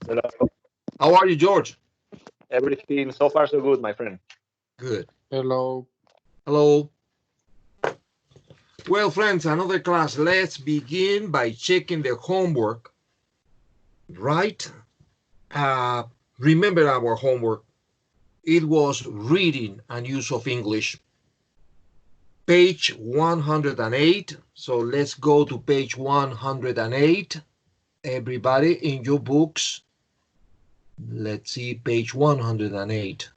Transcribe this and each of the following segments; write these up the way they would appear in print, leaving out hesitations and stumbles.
Hello. How are you, George? Everything so far so good, my friend. Good. Hello. Hello. Well, friends, another class. Let's begin by checking the homework. Right? Remember our homework. It was reading and use of English. Page 108. So let's go to page 108. Everybody in your books. Let's see, page 108.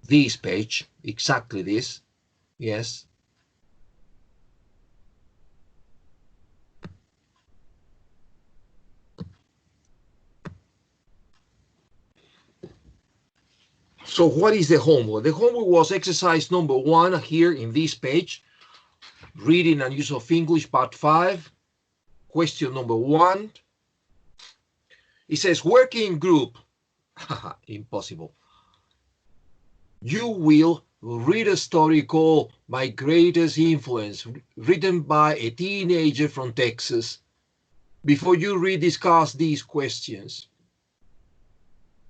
This page, exactly this. Yes. So what is the homework? The homework was exercise number 1 here in this page. Reading and use of English, part 5. Question number 1. It says, working group. Impossible. You will read a story called My Greatest Influence, written by a teenager from Texas. Before you read, discuss these questions.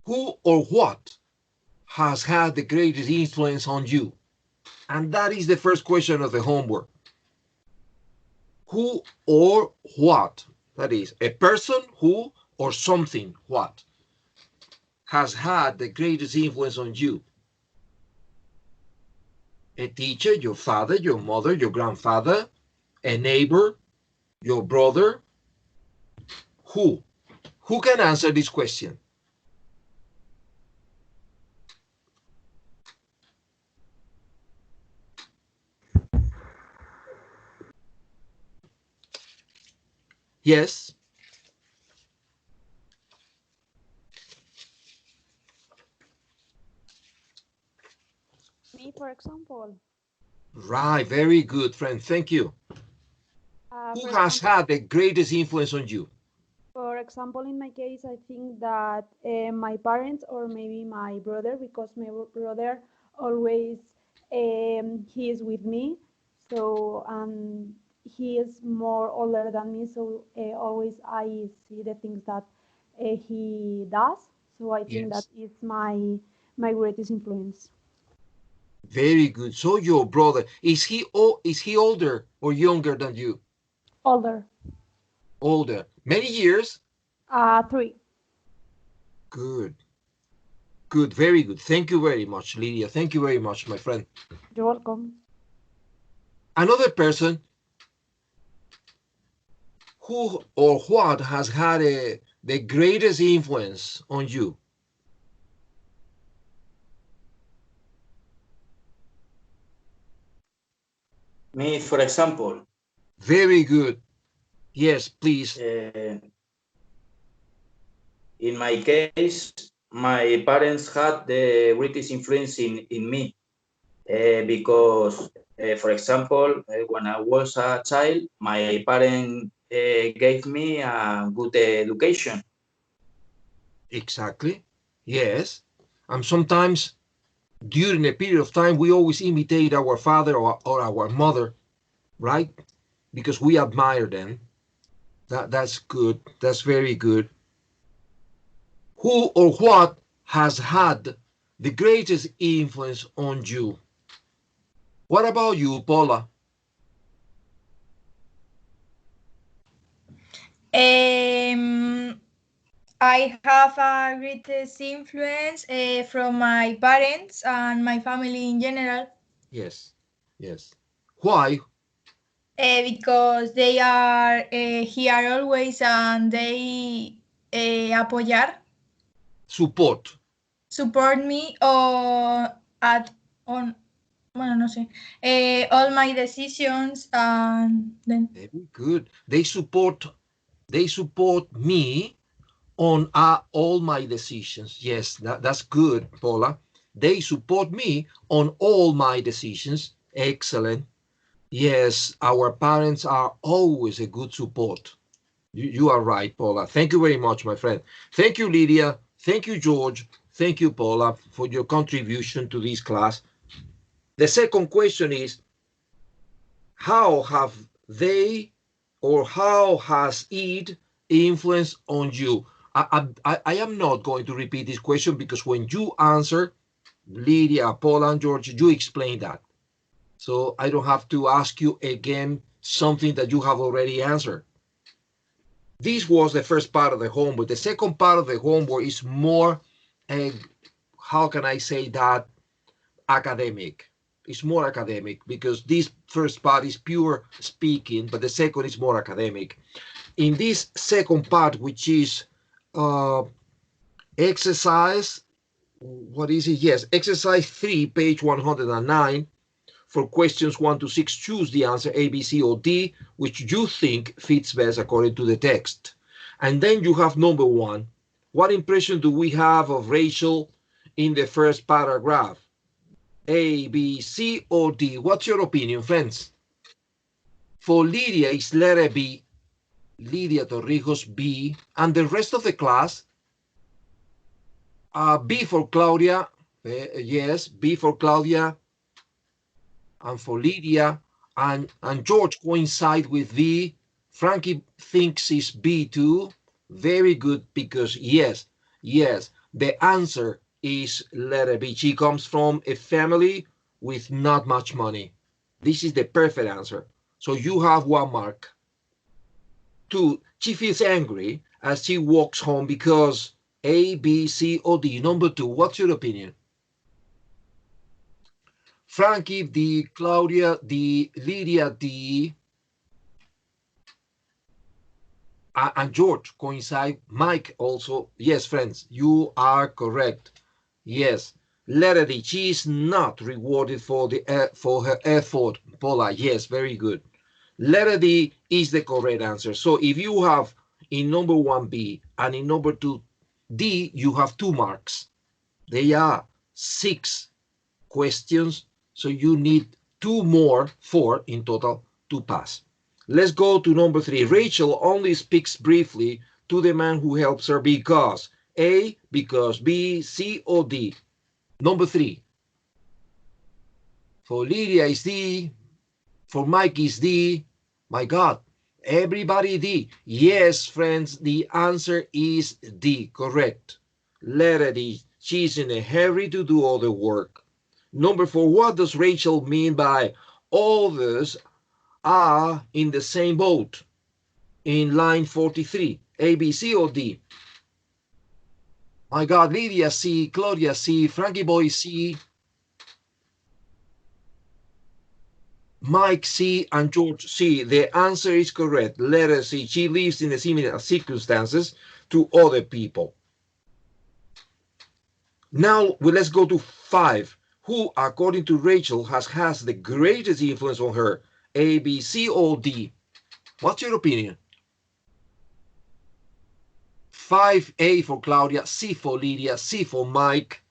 Who or what has had the greatest influence on you? And that is the first question of the homework. Who or what? That is, a person, who, or something, what, has had the greatest influence on you? A teacher, your father, your mother, your grandfather, a neighbor, your brother? Who? Who can answer this question? Yes? Me, for example. Right, very good, friend. Thank you. Who has had the greatest influence on you? For example, in my case, I think that my parents or maybe my brother, because my brother always he is with me, so he is more older than me, so always I see the things that he does. So I think that is my greatest influence. Very good. So your brother, is he older or younger than you? Older. Older. Many years? 3. Good. Good, very good. Thank you very much, Lydia. Thank you very much, my friend. You're welcome. Another person, who or what has had the greatest influence on you? Me, for example. Very good. Yes, please. In my case, my parents had the greatest influence in me because, for example, when I was a child, my parents gave me a good education. Exactly. Yes. And sometimes during a period of time, we always imitate our father or our mother, right? Because we admire them. That's good. That's very good. Who or what has had the greatest influence on you? What about you, Paula? I have a greatest influence from my parents and my family in general. Yes, yes. Why? Because they are here always and they apoyar. Support. Support me or on bueno, no sé, all my decisions and then. Very good. They support me on all my decisions. Yes, that's good, Paula. They support me on all my decisions. Excellent. Yes, our parents are always a good support. You are right, Paula. Thank you very much, my friend. Thank you, Lydia. Thank you, George. Thank you, Paula, for your contribution to this class. The second question is, how have they or how has it influence on you? I am not going to repeat this question because when you answer, Lydia, Paula, and George, you explained that. So I don't have to ask you again something that you have already answered. This was the first part of the homework. The second part of the homework is more, how can I say that, academic. It's more academic because this first part is pure speaking, but the second is more academic. In this second part, which is exercise, what is it? Yes, exercise 3, page 109. For questions 1 to 6, choose the answer A, B, C, or D, which you think fits best according to the text. And then you have number 1. What impression do we have of Rachel in the first paragraph? A, B, C, or D? What's your opinion, friends? For Lydia, it's letter B. Lydia Torrijos, B. And the rest of the class, B for Claudia. Yes, B for Claudia. And for Lydia, and George coincide with B. Frankie thinks it's B too. Very good, because yes, the answer is letter B. She comes from a family with not much money. This is the perfect answer. So you have 1 mark. 2, she feels angry as she walks home because A, B, C, or D. Number 2, what's your opinion? Frankie, D, Claudia, D, Lydia, D, and George coincide. Mike also. Yes, friends, you are correct. Yes, letter D. She is not rewarded for her effort. Paula, yes, very good. Letter D is the correct answer. So if you have in number 1 B and in number 2 D, you have 2 marks. They are 6 questions. So you need 2 more, 4 in total, to pass. Let's go to number 3. Rachel only speaks briefly to the man who helps her because A, because B, C, or D. Number 3. For Lydia is D. For Mike is D. My God, everybody D. Yes, friends, the answer is D. Correct. Letter D. She's in a hurry to do all the work. Number 4, what does Rachel mean by others are in the same boat? In line 43, A, B, C, or D? My God, Lydia C, Claudia C, Frankie Boy C, Mike C, and George C. The answer is correct. Letter C, she lives in a similar circumstances to other people. Now, let's go to 5. Who, according to Rachel, has the greatest influence on her? A, B, C, or D? What's your opinion? 5, A for Claudia, C for Lydia, C for Mike.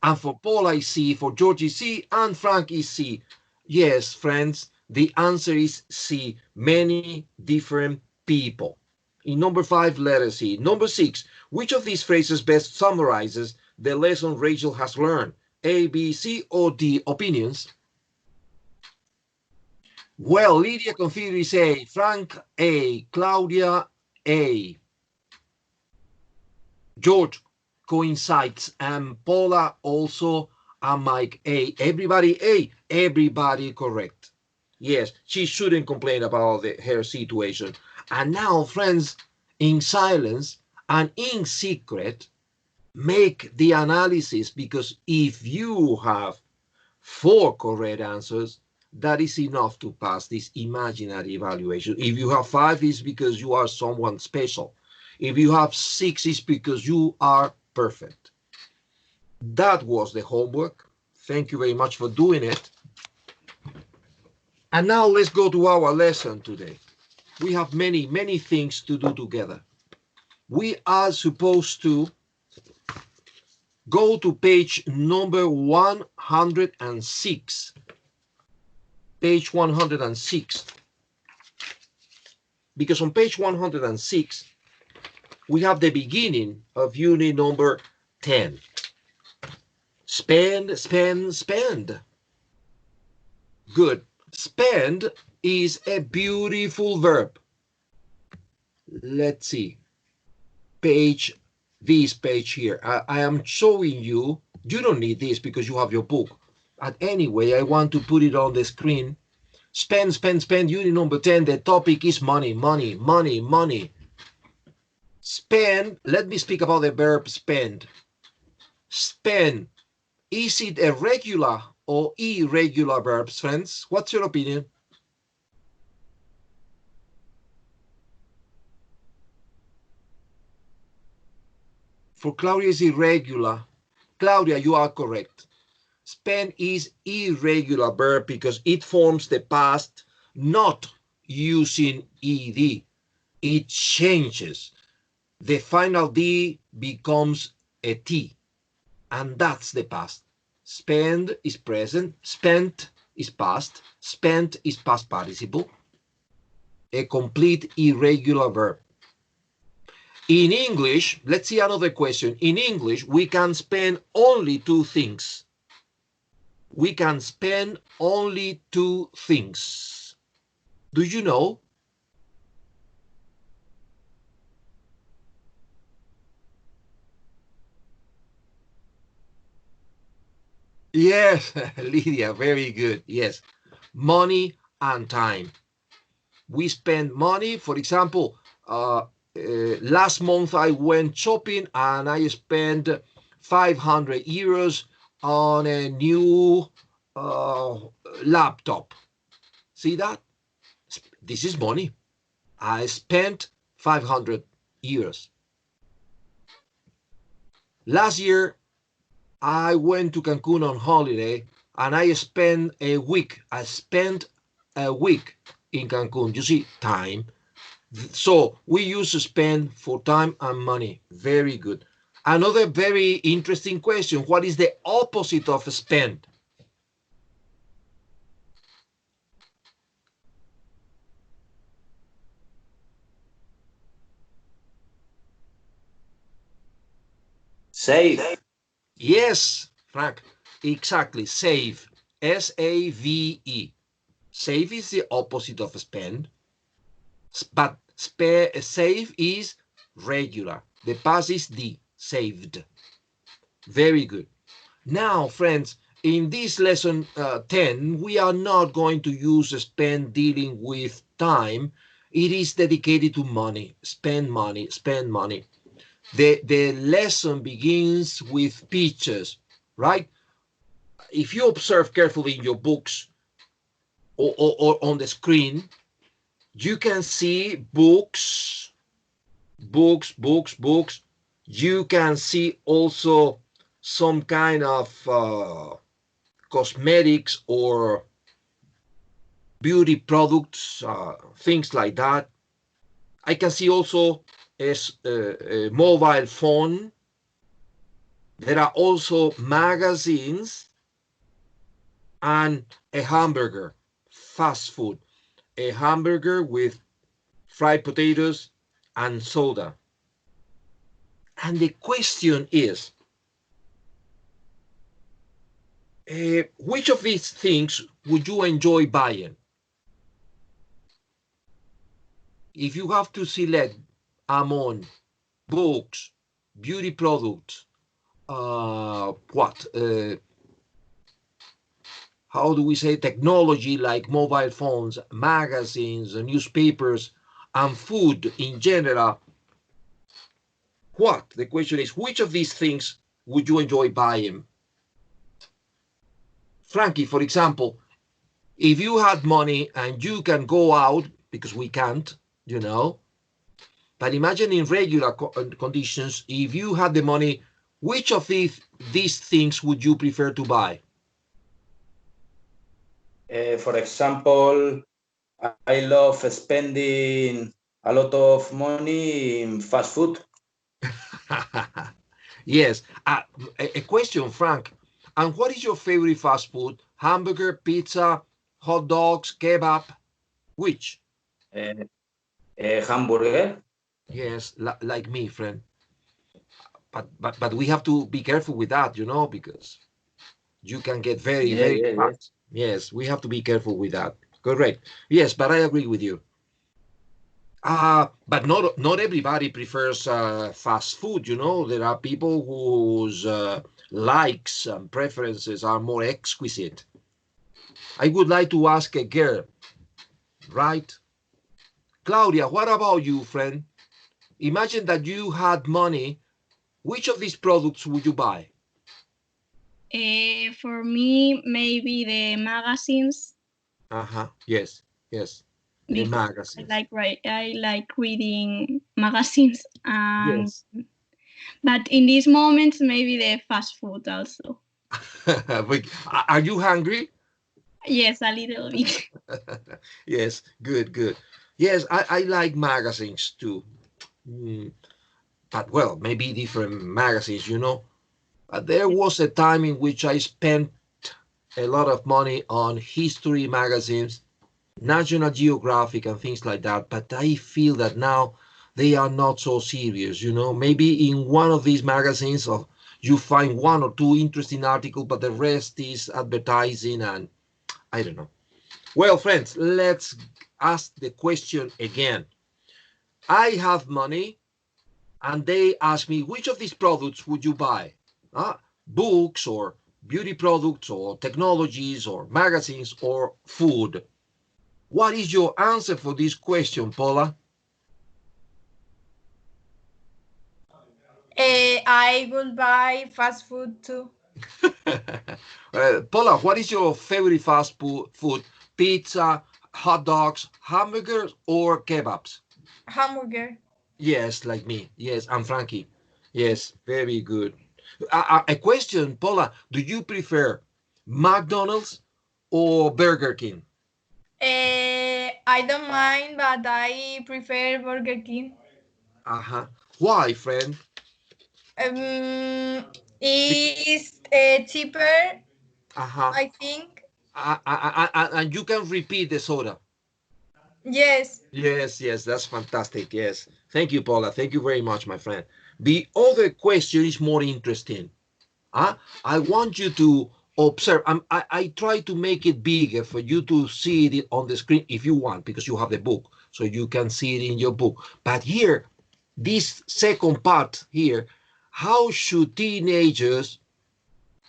And for Paula is C, for George is C, and Frank is C. Yes, friends, the answer is C. Many different people. In number 5, letter C. Number 6, which of these phrases best summarizes the lesson Rachel has learned? A, B, C, or D? Opinions? Well, Lydia confided A, Frank A, Claudia A. George coincides, and Paula also, and Mike A. Everybody A. Everybody correct. Yes, she shouldn't complain about her situation. And now, friends, in silence and in secret, make the analysis, because if you have 4 correct answers, that is enough to pass this imaginary evaluation. If you have 5, it's because you are someone special. If you have 6, it's because you are perfect. That was the homework. Thank you very much for doing it. And now let's go to our lesson today. We have many, many things to do together. We are supposed to go to page number 106. Page 106. Because on page 106, we have the beginning of unit number 10. Spend, spend, spend. Good. Spend is a beautiful verb. Let's see. This page here. I am showing you. You don't need this because you have your book. But anyway, I want to put it on the screen. Spend, spend, spend. Unit number 10. The topic is money, money, money, money. Spend. Let me speak about the verb spend. Spend. Is it a regular or irregular verb, friends? What's your opinion? For Claudia, is irregular. Claudia, you are correct. Spend is irregular verb because it forms the past not using ed. It changes. The final d becomes a t, and that's the past. Spend is present, spent is past, spent is past participle. A complete irregular verb. In English, let's see another question. In English, we can spend only two things. We can spend only two things. Do you know? Yes, Lydia, very good. Yes, money and time. We spend money, for example, last month I went shopping and I spent 500 euros on a new laptop. See that? This is money. I spent 500 euros. Last year, I went to Cancun on holiday and I spent a week. I spent a week in Cancun. You see, time. So we use spend for time and money. Very good. Another very interesting question. What is the opposite of spend? Save. Yes, Frank, exactly. Save. S-A-V-E. Save is the opposite of spend, but save is regular. The past is the saved. Very good. Now, friends, in this lesson 10, we are not going to use spend dealing with time. It is dedicated to money. Spend money, spend money. The lesson begins with pictures, right? If you observe carefully in your books or on the screen, you can see books. You can see also some kind of cosmetics or beauty products, things like that. I can see also a mobile phone. There are also magazines and a hamburger, fast food. A hamburger with fried potatoes and soda. And the question is, which of these things would you enjoy buying? If you have to select among books, beauty products, how do we say, technology like mobile phones, magazines, newspapers, and food in general, the question is, which of these things would you enjoy buying? Frankie, for example, if you had money and you can go out, because we can't, you know, but imagine in regular conditions, if you had the money, which of these things would you prefer to buy? For example, I love spending a lot of money in fast food. Yes. A question, Frank. And what is your favorite fast food? Hamburger, pizza, hot dogs, kebab? Which? Hamburger. Yes, like me, friend. But we have to be careful with that, you know, because you can get very fat. Yes, we have to be careful with that. Correct. Yes, but I agree with you. But not everybody prefers fast food. You know, there are people whose likes and preferences are more exquisite. I would like to ask a girl, right? Claudia, what about you, friend? Imagine that you had money. Which of these products would you buy? For me, maybe the magazines. Yes, yes. The magazines. I like reading magazines, and Yes. but in these moments, maybe the fast food also. Are you hungry? Yes, a little bit. Yes, good. Yes, I like magazines too. But well, maybe different magazines, you know. There was a time in which I spent a lot of money on history magazines, National Geographic and things like that, but I feel that now they are not so serious, you know. Maybe in one of these magazines you find one or two interesting articles, but the rest is advertising and I don't know. Well, friends, let's ask the question again. I have money and they ask me, which of these products would you buy? Books or beauty products or technologies or magazines or food? What is your answer for this question, Paula? I will buy fast food too. Paula, what is your favorite fast food? Pizza, hot dogs, hamburgers, or kebabs? Hamburger. Yes, like me. Yes, I'm Frankie. Yes, very good. A question, Paula. Do you prefer McDonald's or Burger King? I don't mind, but I prefer Burger King. Why, friend? It's cheaper, I think. And you can repeat the soda. Yes. Yes, that's fantastic. Yes. Thank you, Paula. Thank you very much, my friend. The other question is more interesting. I want you to observe. I try to make it bigger for you to see it on the screen if you want, because you have the book, so you can see it in your book. But here, this second part here, how should teenagers,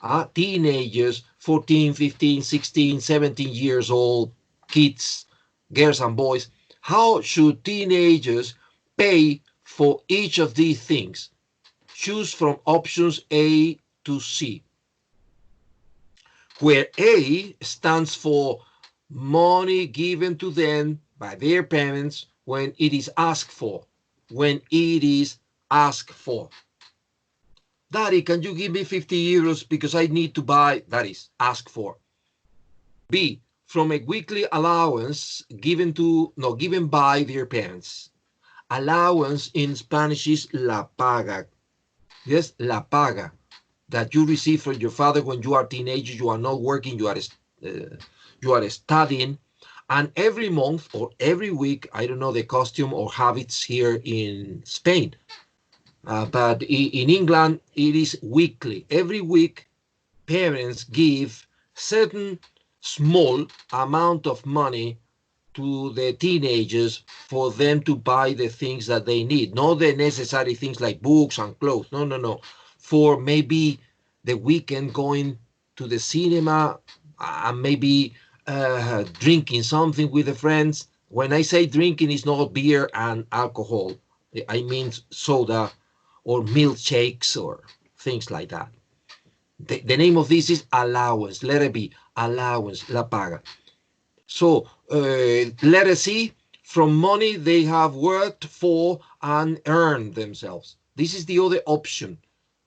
14, 15, 16, 17 years old, kids, girls and boys, how should teenagers pay for each of these things? Choose from options A to C, where A stands for money given to them by their parents when it is asked for. When it is asked for. Daddy, can you give me 50 euros because I need to buy, that is, ask for. B, from a weekly allowance given by their parents. Allowance in Spanish is la paga. Yes, la paga. That you receive from your father when you are teenagers, you are not working, you are studying, and every month or every week, I don't know the custom or habits here in Spain, but in England it is weekly. Every week, parents give certain small amount of money to the teenagers for them to buy the things that they need, not the necessary things like books and clothes. No. For maybe the weekend going to the cinema and maybe drinking something with the friends. When I say drinking, it's not beer and alcohol. I mean soda or milkshakes or things like that. The name of this is allowance. Letter B, allowance, la paga. So letter C, from money they have worked for and earned themselves. This is the other option.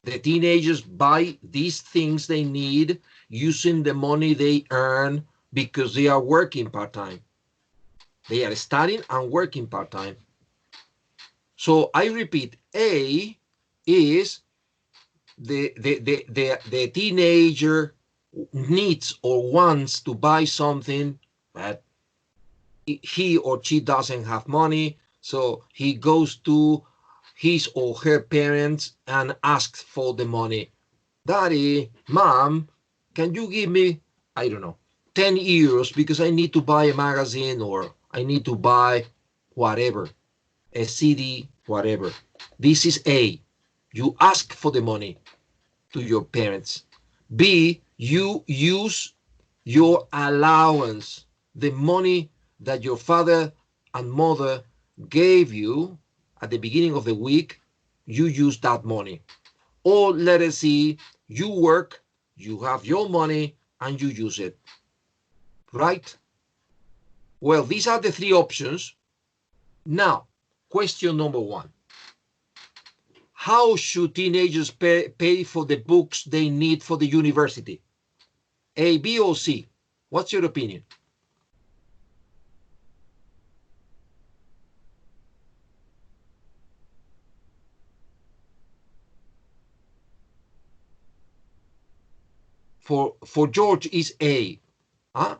The teenagers buy these things they need using the money they earn because they are working part-time. They are studying and working part-time. So I repeat, A is the teenager needs or wants to buy something, but he or she doesn't have money, so he goes to his or her parents and asks for the money. Daddy, mom, can you give me, I don't know, 10 euros because I need to buy a magazine or I need to buy whatever, a CD, whatever. This is A. You ask for the money to your parents. B, you use your allowance, the money that your father and mother gave you at the beginning of the week, you use that money. Or letter C, you work, you have your money, and you use it. Right? Well, these are the three options. Now, question number one. How should teenagers pay for the books they need for the university? A, B, or C? What's your opinion? For George is A. Huh?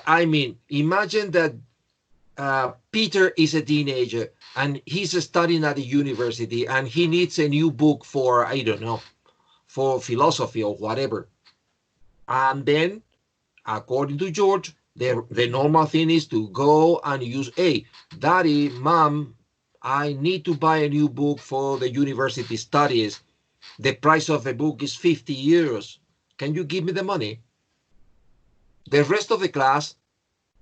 I mean, imagine that Peter is a teenager and he's studying at the university and he needs a new book for, I don't know, for philosophy or whatever. And then, according to George, the normal thing is to go and use A. Daddy, Mom, I need to buy a new book for the university studies. The price of the book is 50 euros. Can you give me the money? The rest of the class,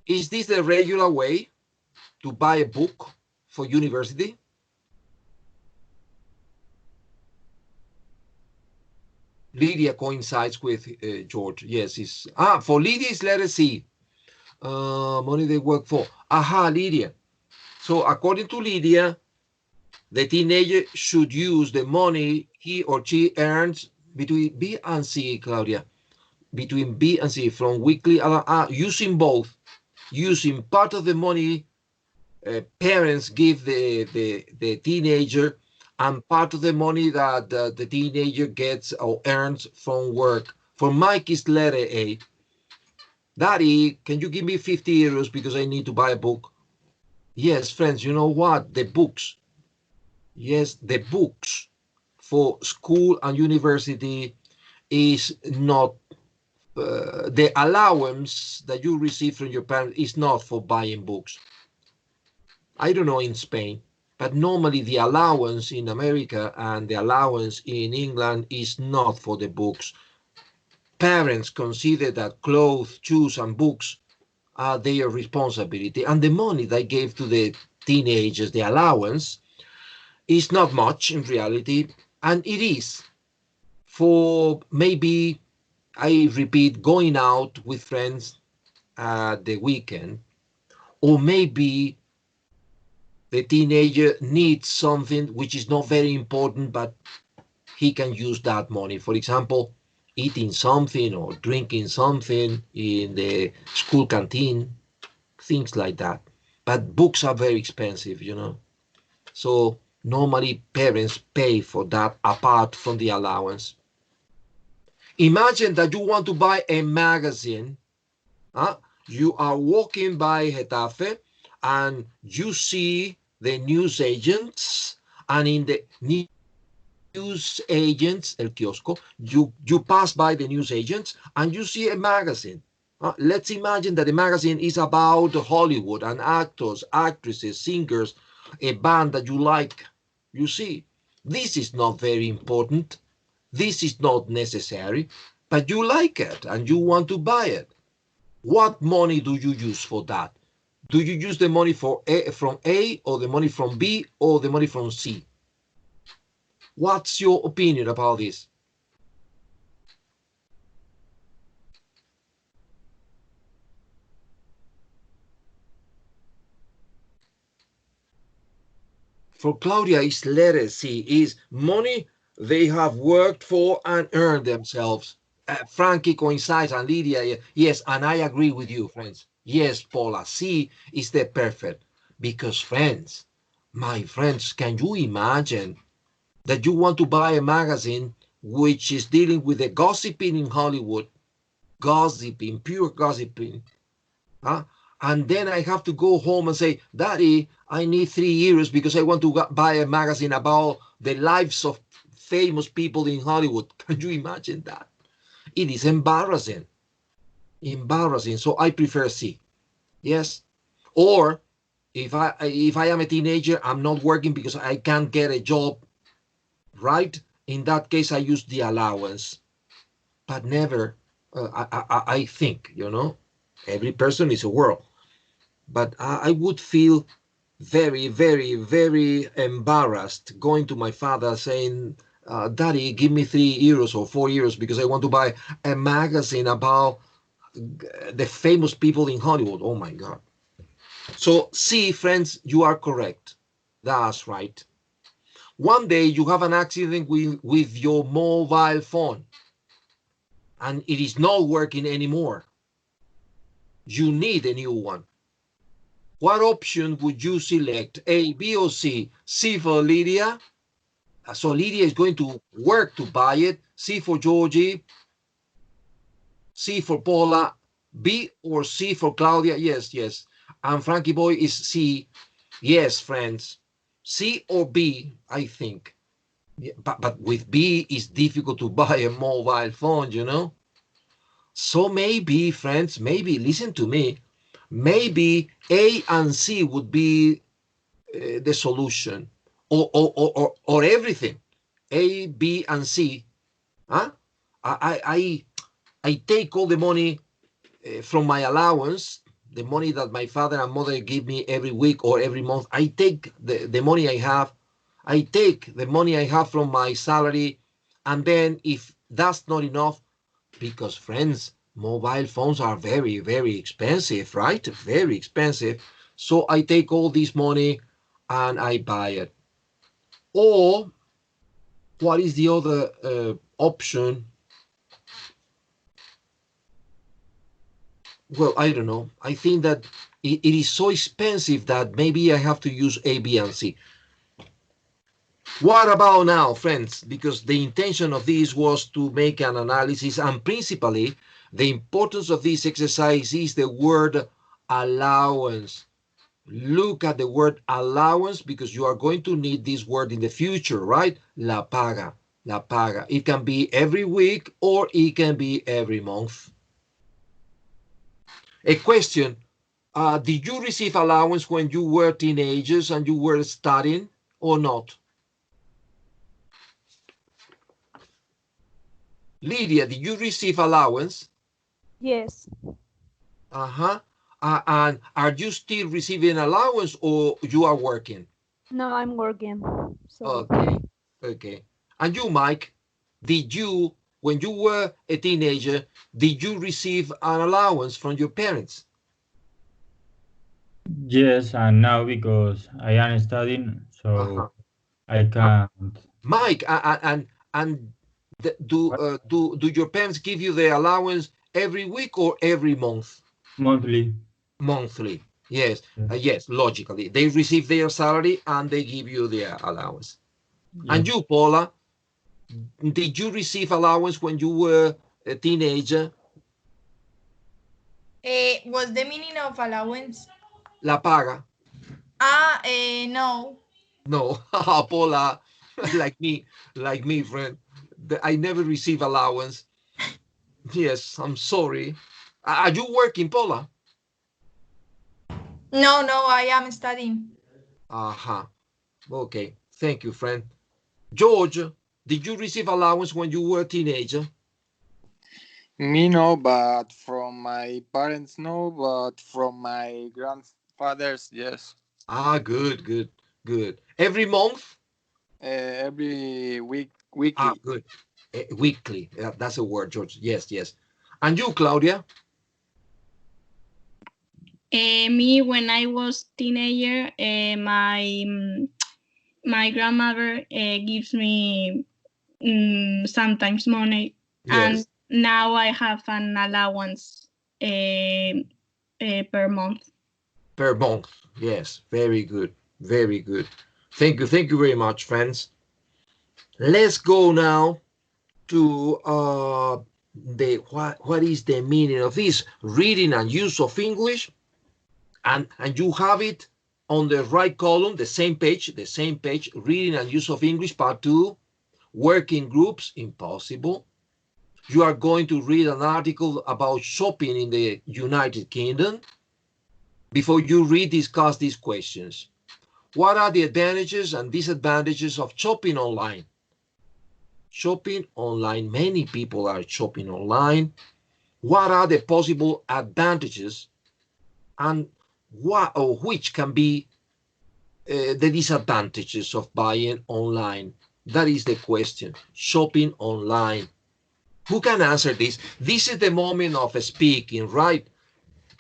is this the regular way to buy a book for university? Lydia coincides with George. Yes, it's for Lydia is letter C. Money they work for. Aha, Lydia. So according to Lydia, the teenager should use the money he or she earns between B and C, Claudia. Between B and C, from weekly, using both. Using part of the money parents give the teenager and part of the money that the teenager gets or earns from work. For Mike is letter A. Daddy, can you give me 50 euros because I need to buy a book? Yes, friends, you know what? The books. Yes, the books for school and university is not, the allowance that you receive from your parents is not for buying books. I don't know in Spain, but normally the allowance in America and the allowance in England is not for the books. Parents consider that clothes, shoes, and books are their responsibility, and the money they gave to the teenagers, the allowance, is not much in reality, and it is for maybe, I repeat, going out with friends at the weekend, or maybe the teenager needs something which is not very important, but he can use that money. For example, eating something or drinking something in the school canteen, things like that. But books are very expensive, you know. So normally parents pay for that apart from the allowance. Imagine that you want to buy a magazine. You are walking by Getafe and you see the news agents, and in the news agents, el kiosco, you pass by the news agents and you see a magazine. Let's imagine that the magazine is about Hollywood and actors, actresses, singers, a band that you like. You see, this is not very important. This is not necessary, but you like it and you want to buy it. What money do you use for that? Do you use the money from A, or the money from B, or the money from C? What's your opinion about this? For Claudia, it's letter C, is money they have worked for and earned themselves. Frankie coincides, and Lydia, yes, and I agree with you, friends. Yes, Paula, C is the perfect. Because, friends, my friends, can you imagine that you want to buy a magazine which is dealing with the gossiping in Hollywood, gossiping, pure gossiping, and then I have to go home and say, Daddy, I need 3 euros because I want to buy a magazine about the lives of famous people in Hollywood. Can you imagine that? It is embarrassing. Embarrassing. So I prefer C. Yes. Or if I am a teenager, I'm not working because I can't get a job, right? In that case, I use the allowance. But never, I think, you know, every person is a world. But I would feel very, very, very embarrassed going to my father saying, Daddy, give me €3 or €4 because I want to buy a magazine about the famous people in Hollywood. Oh my God. So see, friends, you are correct. That's right. One day you have an accident with your mobile phone and it is not working anymore. You need a new one. What option would you select? A, B, or C? C for Lydia. So Lydia is going to work to buy it. C for Georgie. C for Paula. B or C for Claudia? Yes, yes. And Frankie Boy is C. Yes, friends. C or B, I think. Yeah, but with B, it's difficult to buy a mobile phone, you know? So maybe, friends, maybe, listen to me, maybe A and C would be the solution, or everything, A, B, and C. Huh? I take all the money from my allowance, the money that my father and mother give me every week or every month. I take the money I have. I take the money I have from my salary, and then if that's not enough, because friends, mobile phones are very, very expensive, right? Very expensive. So I take all this money and I buy it. Or what is the other option? Well, I don't know. I think that it is so expensive that maybe I have to use A, B, and C. What about now, friends? Because the intention of this was to make an analysis, and principally the importance of this exercise is the word allowance. Look at the word allowance because you are going to need this word in the future, right? La paga, la paga. It can be every week or it can be every month. A question, did you receive allowance when you were teenagers and you were studying or not? Lydia, did you receive allowance? Yes. Uh-huh. And are you still receiving allowance or you are working? No, I'm working. So Okay, okay. And you, Mike, did you, when you were a teenager, did you receive an allowance from your parents? Yes, and now because I am studying, so Uh-huh. I can't. Mike, and do your parents give you the allowance every week or every month? Monthly. Monthly. Yes, Yes. yes, logically. They receive their salary and they give you their allowance. And Yes. you, Paula, did you receive allowance when you were a teenager? What's the meaning of allowance? La paga? No. No, Paula, like me, friend. I never receive allowance. Yes, I'm sorry. Are you working, Paula? No, no, I am studying. Uh-huh. Okay, thank you, friend. George, did you receive allowance when you were a teenager? Me no, but from my parents no, but from my grandfathers yes. Ah, good, good, good. Every month? Every week, Ah, weekly. good. Weekly. That's a word, George. Yes, yes. And you, Claudia? Me, when I was teenager, my grandmother gives me sometimes money, Yes. and now I have an allowance per month. Per month. Yes, very good. Very good. Thank you. Thank you very much, friends. Let's go now to what is the meaning of this reading and use of English, and you have it on the right column, the same page, reading and use of English part 2, working groups, impossible. you are going to read an article about shopping in the United Kingdom. Before you read, discuss these questions. What are the advantages and disadvantages of shopping online? Shopping online, many people are shopping online. What are the possible advantages and what or which can be the disadvantages of buying online? That is the question. Shopping online. Who can answer this? This is the moment of speaking, right?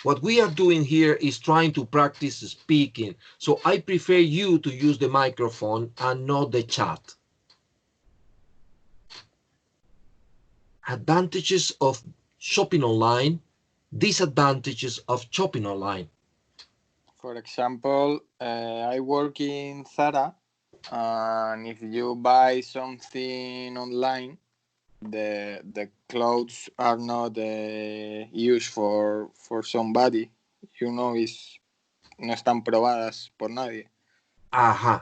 What we are doing here is trying to practice speaking. So I prefer you to use the microphone and not the chat. Advantages of shopping online, disadvantages of shopping online. For example, I work in Zara, and if you buy something online, the clothes are not used for somebody. You know, no están probadas por nadie. Ajá,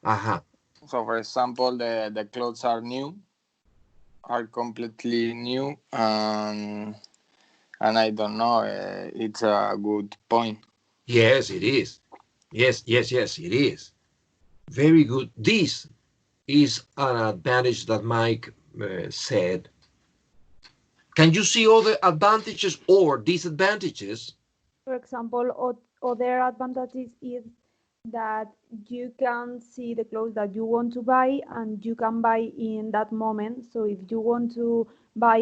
ajá. So, for example, the clothes are new, are completely new, and I don't know. It's a good point. Yes, it is. Yes, it is. Very good. This is an advantage that Mike said. Can you see other advantages or disadvantages? For example, other advantages is that you can see the clothes that you want to buy and you can buy in that moment. So if you want to buy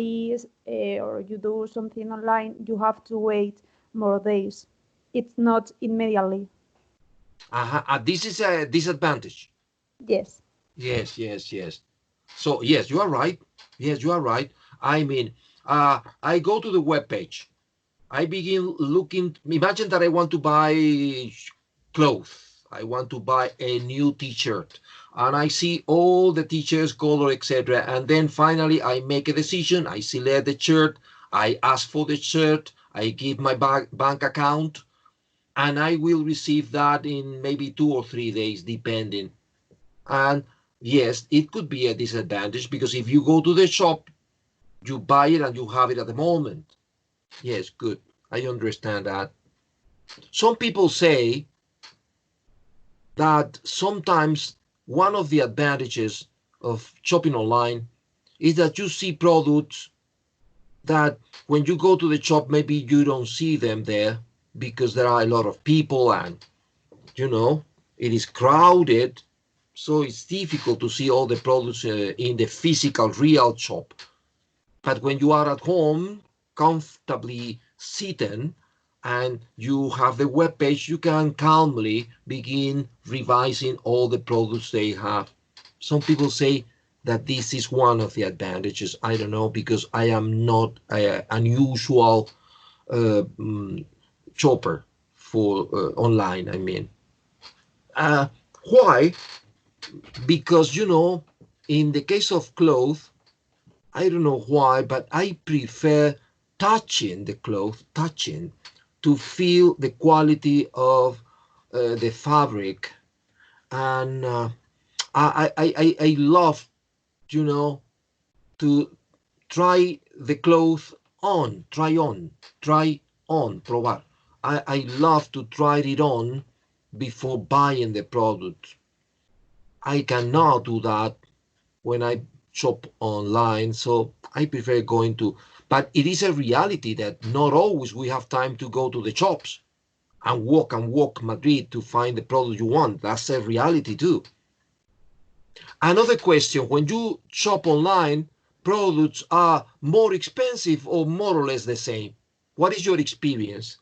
or you do something online, you have to wait more days. It's not immediately. This is a disadvantage. Yes. Yes. So yes, you are right. Yes, you are right. I mean, I go to the web page. I begin looking. Imagine that I want to buy clothes. I want to buy a new T-shirt, and I see all the T-shirts, color, etc. And then finally, I make a decision. I select the shirt. I ask for the shirt. I give my bank account, and I will receive that in maybe 2 or 3 days, depending. And yes, it could be a disadvantage because if you go to the shop, you buy it and you have it at the moment. Yes, good. I understand that. Some people say that sometimes one of the advantages of shopping online is that you see products that when you go to the shop, maybe you don't see them there because there are a lot of people and, you know, it is crowded. So it's difficult to see all the products in the physical real shop. But when you are at home, comfortably sitting, and you have the web page, you can calmly begin revising all the products they have. Some people say that this is one of the advantages. I don't know, because I am not an unusual shopper for online, I mean. Why? Because, you know, in the case of clothes, I don't know why, but I prefer touching the cloth, to feel the quality of the fabric. And I love, you know, to try the cloth on, probar. I love to try it on before buying the product. I cannot do that when I shop online, so I prefer going to, but it is a reality that not always we have time to go to the shops and walk Madrid to find the product you want. That's a reality too. Another question, when you shop online, products are more expensive or more or less the same? What is your experience?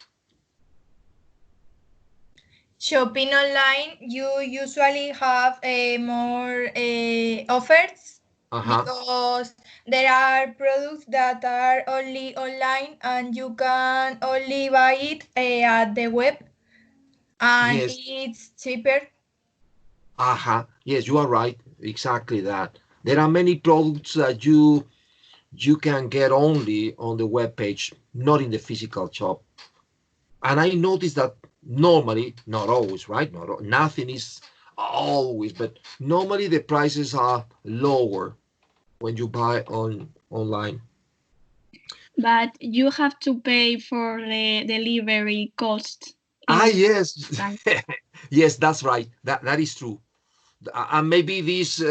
Shopping online, you usually have more offers because there are products that are only online and you can only buy it at the web, and Yes. it's cheaper. Yes, you are right. Exactly that. There are many products that you can get only on the web page, not in the physical shop. And I noticed that normally, not always, right? Nothing is always, but normally the prices are lower when you buy online. But you have to pay for the delivery cost. Yes. Yes, that's right. That is true. And maybe this,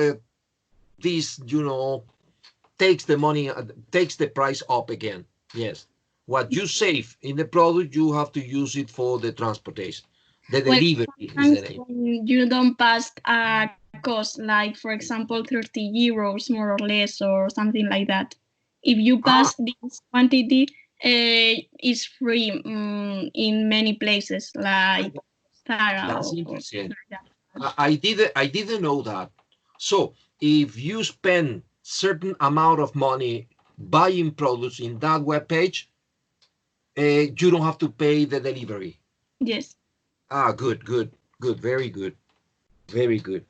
takes the money, takes the price up again. Yes. What you save in the product, you have to use it for the transportation. The delivery is the name. You don't pass a cost, like, for example, 30 euros more or less, or something like that. If you pass this quantity, it's free in many places, like Zara. That's interesting. I didn't know that. So if you spend certain amount of money buying products in that web page, you don't have to pay the delivery. Yes. Good, very good, very good.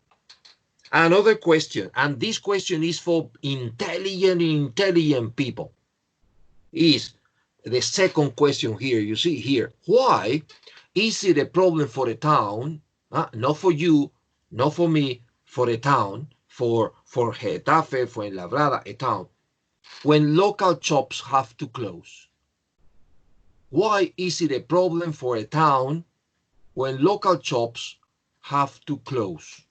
Another question, and this question is for intelligent people, is the second question here. You see here, why is it a problem for a town, not for you, not for me, for a town, for Getafe, for Fuenlabrada, a town, when local shops have to close? Why is it a problem for a town when local shops have to close?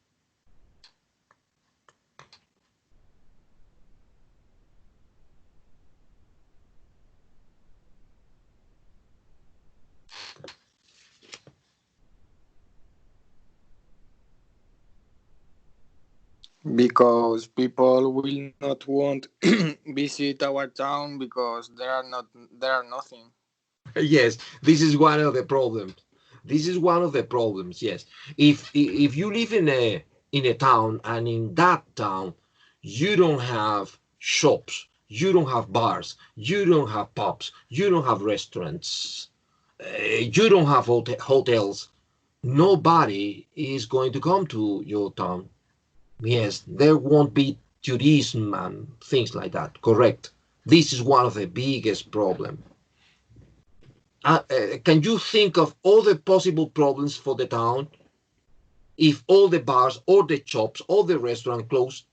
Because people will not want visit our town because there are nothing. Yes, this is one of the problems. This is one of the problems. Yes, if you live in a town, and in that town you don't have shops, you don't have bars, you don't have pubs, you don't have restaurants, you don't have hotels, nobody is going to come to your town. Yes, there won't be tourism and things like that. Correct. This is one of the biggest problems. Can you think of all the possible problems for the town if all the bars, all the shops, all the restaurants close?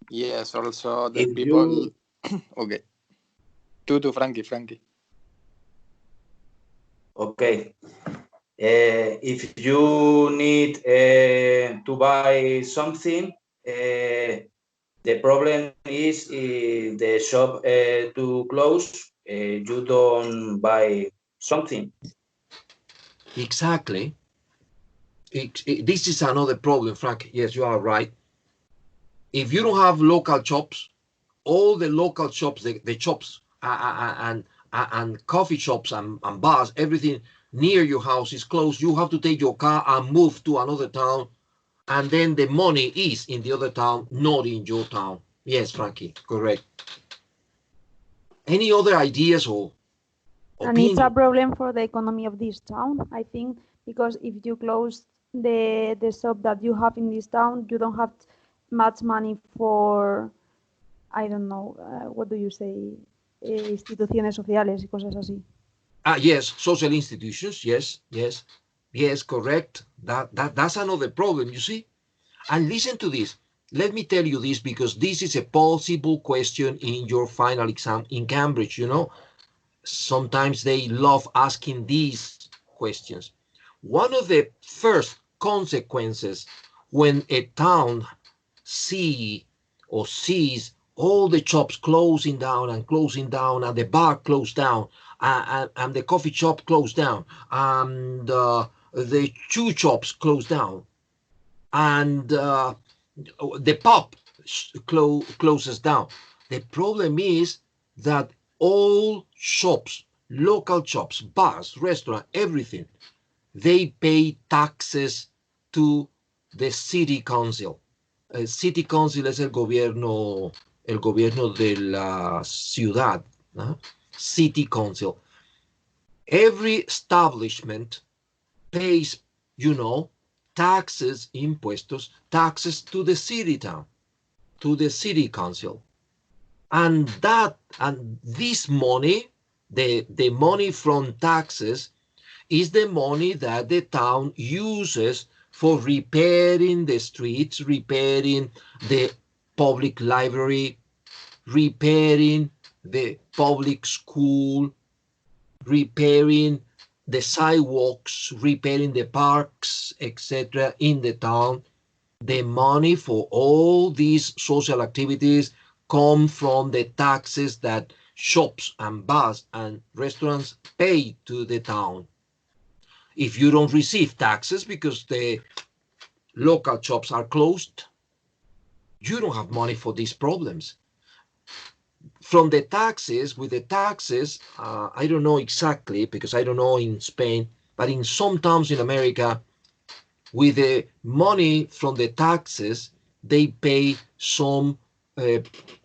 Yes, also the people. Okay. To Frankie. Okay. If you need to buy something, the problem is if the shop to close, you don't buy something. Exactly. This is another problem, Frank. Yes, you are right. If you don't have local shops, all the local shops, the shops and coffee shops and bars, everything near your house is closed. You have to take your car and move to another town, and then the money is in the other town, not in your town. Yes, Frankie, correct. Any other ideas or opinions? And it's a problem for the economy of this town, I think, because if you close the shop that you have in this town, you don't have much money for, I don't know, what do you say, instituciones sociales y cosas así. Yes, social institutions, yes, correct. That's another problem, you see. And listen to this. Let me tell you this, because this is a possible question in your final exam in Cambridge, Sometimes they love asking these questions. One of the first consequences when a town sees all the shops closing down, and the bar closed down, and the coffee shop closed down, and the shoe shops closed down, and the pub closes down. The problem is that all shops, local shops, bars, restaurants, everything, they pay taxes to the city council. City council es el gobierno de la ciudad, ¿no? City council. Every establishment pays, taxes, impuestos, taxes to the city town, to the city council. And this money, the money from taxes, is the money that the town uses for repairing the streets, repairing the public library, repairing the public school, repairing the sidewalks, repairing the parks, etc. in the town. The money for all these social activities come from the taxes that shops and bars and restaurants pay to the town. If you don't receive taxes because the local shops are closed, you don't have money for these problems. From the taxes, with the taxes, I don't know exactly because I don't know in Spain, but in some towns in America, with the money from the taxes, they pay some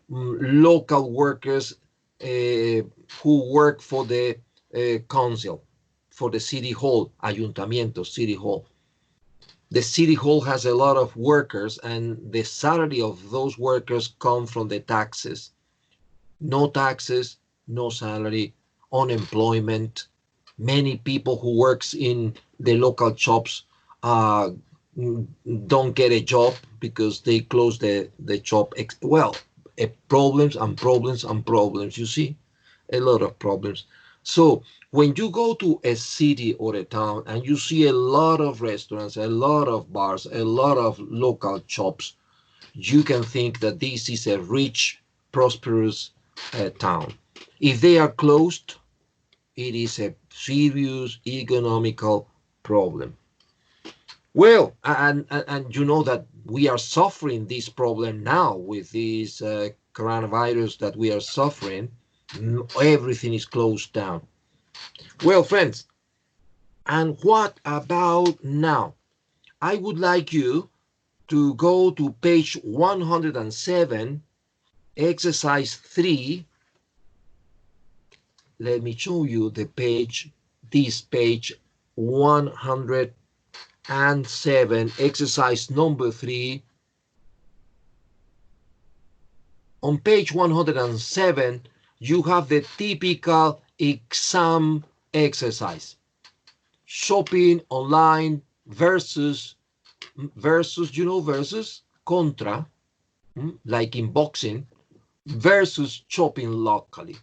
local workers who work for the council, for the city hall, ayuntamiento, city hall. The city hall has a lot of workers, and the salary of those workers come from the taxes. No taxes, no salary, unemployment. Many people who works in the local shops don't get a job because they close the shop. Well, problems and problems and problems. You see, a lot of problems. So when you go to a city or a town and you see a lot of restaurants, a lot of bars, a lot of local shops, you can think that this is a rich, prosperous town. If they are closed, it is a serious economical problem. Well, and you know that we are suffering this problem now with this coronavirus that we are suffering. Everything is closed down. Well, friends, and what about now? I would like you to go to page 107, exercise 3. Let me show you the page, this page 107, exercise number 3. On page 107, you have the typical exam exercise. Shopping online versus, you know, versus, contra, like in boxing, versus shopping locally.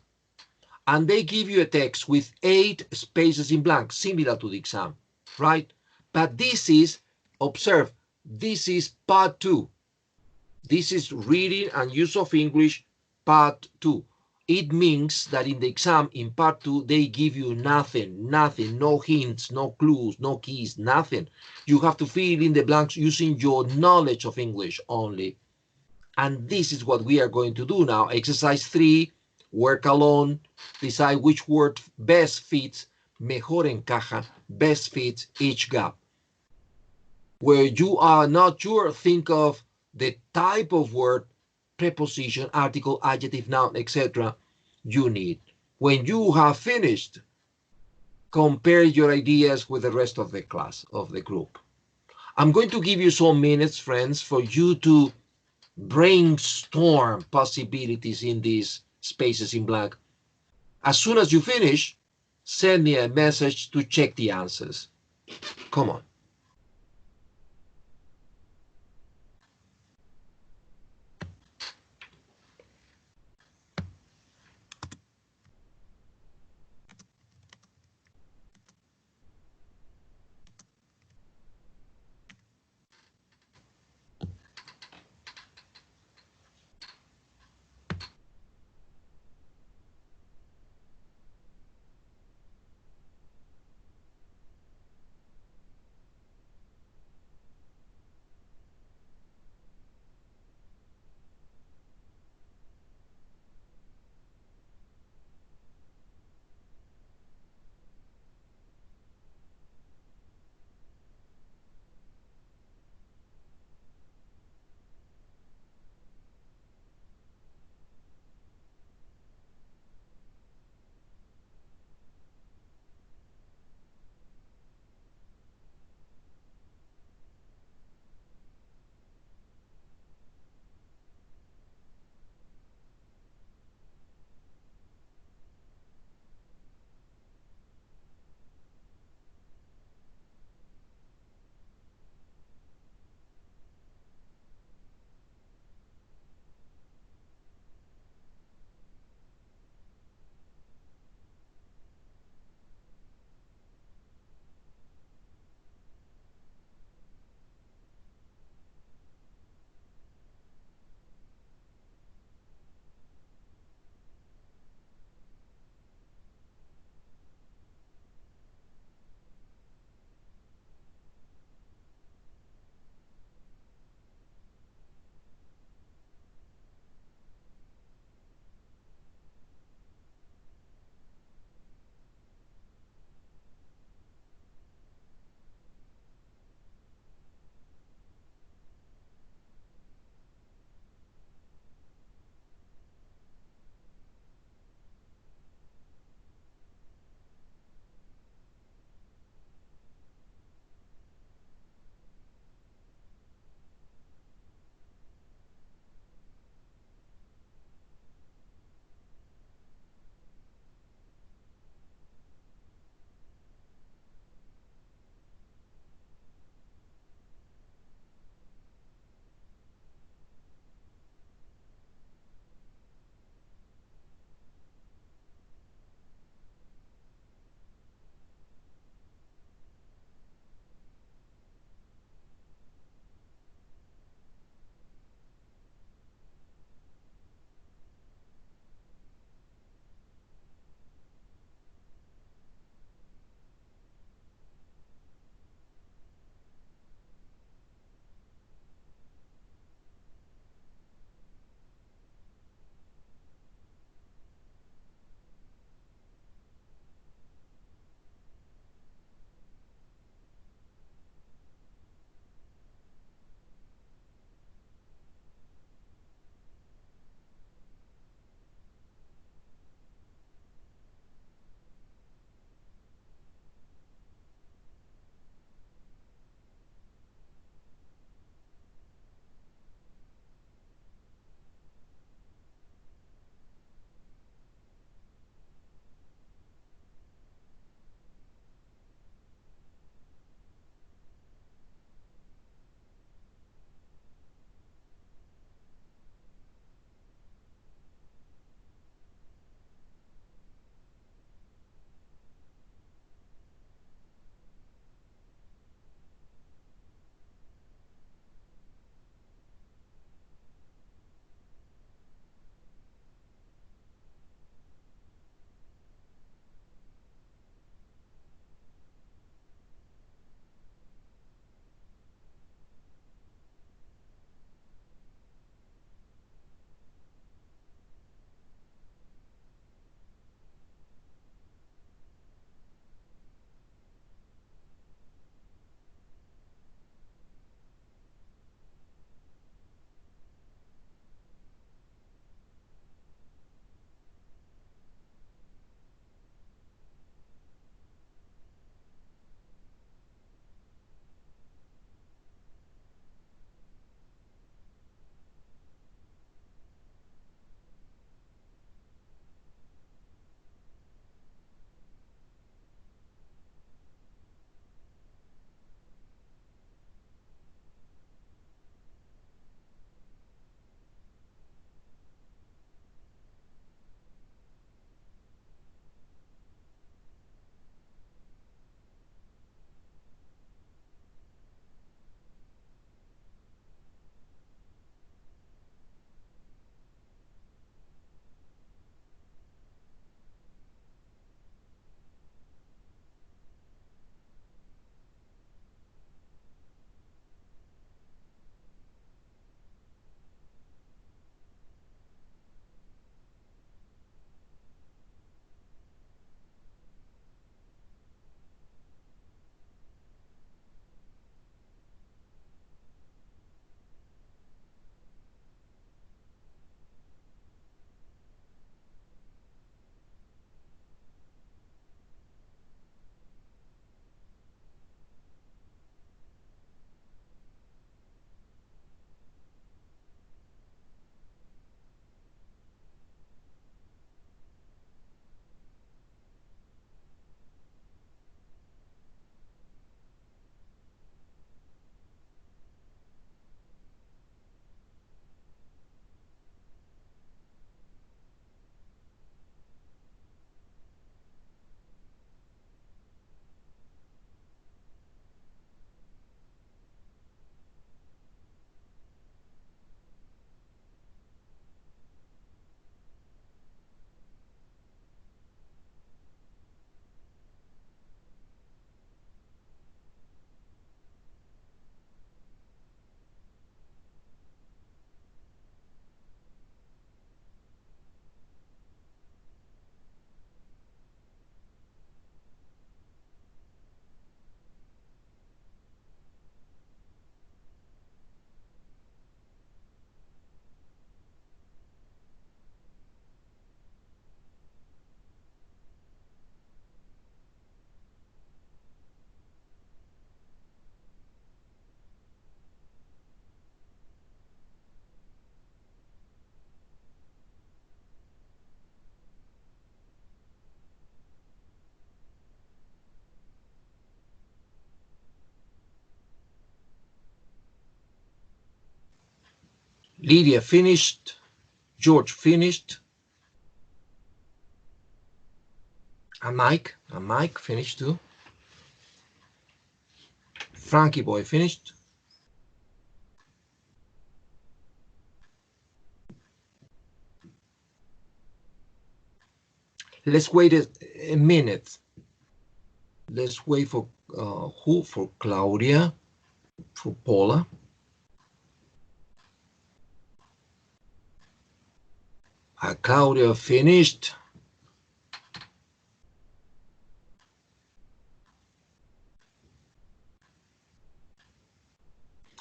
And they give you a text with 8 spaces in blank, similar to the exam, right? But this is, observe, this is part 2. This is reading and use of English, part 2. It means that in the exam, in part 2, they give you nothing, no hints, no clues, no keys, nothing. You have to fill in the blanks using your knowledge of English only. And this is what we are going to do now. Exercise 3, work alone, decide which word best fits, mejor encaja, best fits each gap. Where you are not sure, think of the type of word, preposition, article, adjective, noun, etc. you need. When you have finished, compare your ideas with the rest of the class, of the group. I'm going to give you some minutes, friends, for you to brainstorm possibilities in these spaces in blank. As soon as you finish, send me a message to check the answers. Come on. Lydia finished. George finished. And Mike finished too. Frankie boy finished. Let's wait a minute. Let's wait for who? For Claudia, for Paula. Claudia finished.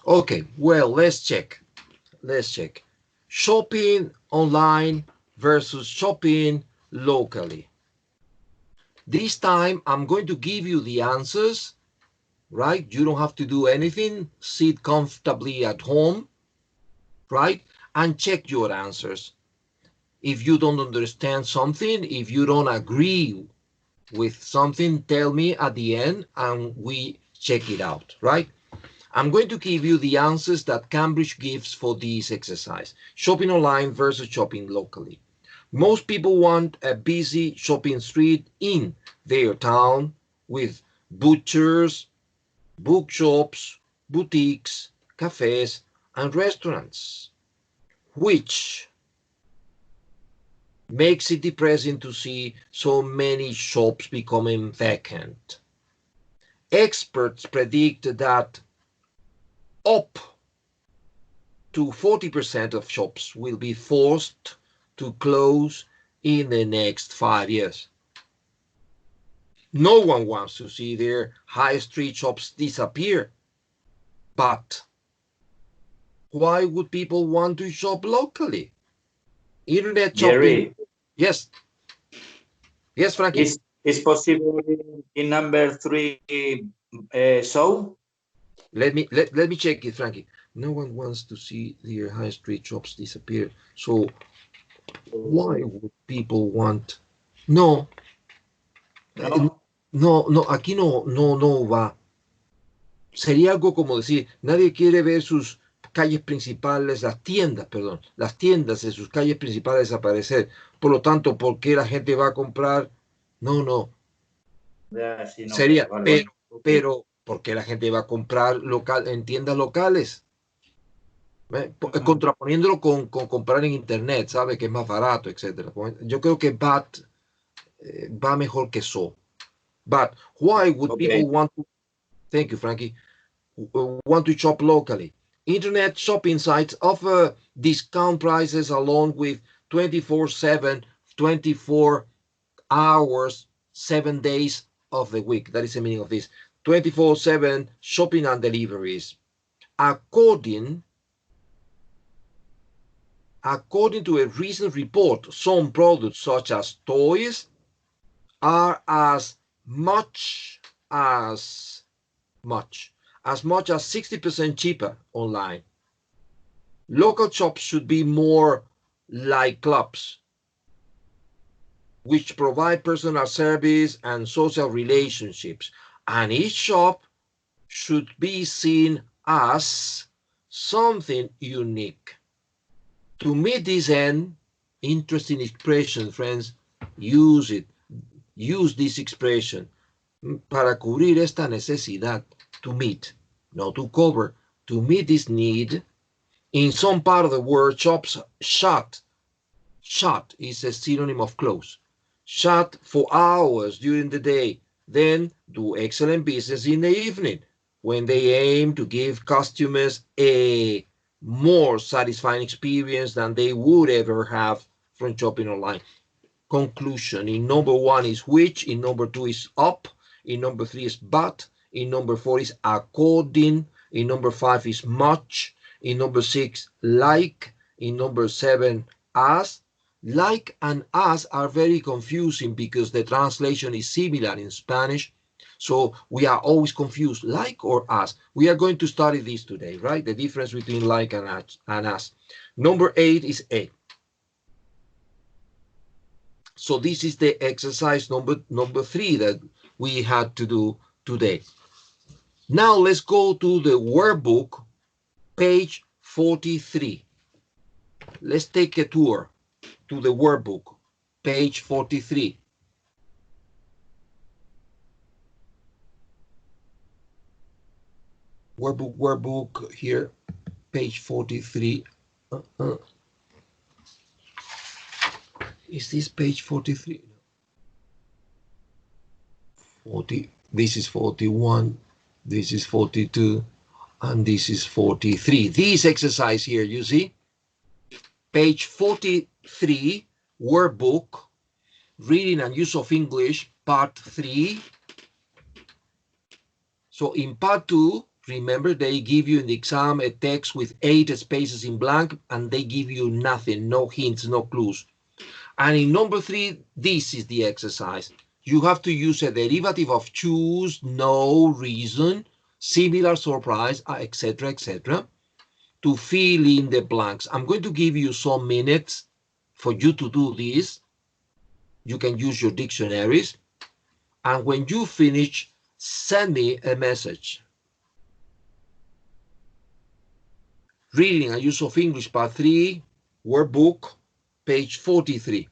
Okay, well, let's check. Shopping online versus shopping locally. This time, I'm going to give you the answers, right? You don't have to do anything. Sit comfortably at home, right? And check your answers. If you don't understand something, if you don't agree with something, tell me at the end and we check it out, right? I'm going to give you the answers that Cambridge gives for this exercise. Shopping online versus shopping locally. Most people want a busy shopping street in their town with butchers, bookshops, boutiques, cafes, and restaurants, which makes it depressing to see so many shops becoming vacant. Experts predict that up to 40% of shops will be forced to close in the next 5 years. No one wants to see their high street shops disappear. But why would people want to shop locally? Internet shopping. Jerry. Yes. Yes, Frankie. Is possible in number 3 so? Let me check it, Frankie. No one wants to see their high street shops disappear. So why would people want? No. No, aquí no va. Sería algo como decir, nadie quiere ver sus calles principales, las tiendas de sus calles principales desaparecer. Por lo tanto, ¿por qué la gente va a comprar? No. Sería, pero ¿por qué la gente va a comprar en tiendas locales? Contraponiéndolo con comprar en internet, sabe que es más barato, etcétera. Yo creo que va mejor que so. But why would people want to? Thank you, Frankie. Want to shop locally? Internet shopping sites offer discount prices along with 24/7, 24 hours, 7 days of the week. That is the meaning of this. 24/7 shopping and deliveries. According to a recent report, some products such as toys are as much as 60% cheaper online. Local shops should be more like clubs, which provide personal service and social relationships, and each shop should be seen as something unique. To meet this end, interesting expression, friends, use it. Use this expression para cubrir esta necesidad. To meet, not to cover. To meet this need, in some part of the world, shops shut. Shut is a synonym of close. Shut for hours during the day, then do excellent business in the evening, when they aim to give customers a more satisfying experience than they would ever have from shopping online. Conclusion: in number 1 is which, in number 2 is up, in number 3 is but, in number 4 is according, in number 5 is much, in number 6 like, in number 7 as. Like and as are very confusing because the translation is similar in Spanish, so we are always confused, like or as. We are going to study this today, right? The difference between like and as. Number 8 is a. So this is the exercise number 3 that we had to do today. Now let's go to the workbook, page 43. Let's take a tour to the workbook, page 43. Workbook here, page 43. Is this page 43? 40. This is 41. This is 42. And this is 43. This exercise here, you see? Page 43, workbook, reading and use of English, part 3. So in part 2, remember they give you in the exam a text with 8 spaces in blank, and they give you nothing, no hints, no clues. And in number 3, this is the exercise. You have to use a derivative of choose, no, reason, similar, surprise, etc., etc., to fill in the blanks. I'm going to give you some minutes for you to do this. You can use your dictionaries. And when you finish, send me a message. Reading and use of English, part 3, workbook, page 43.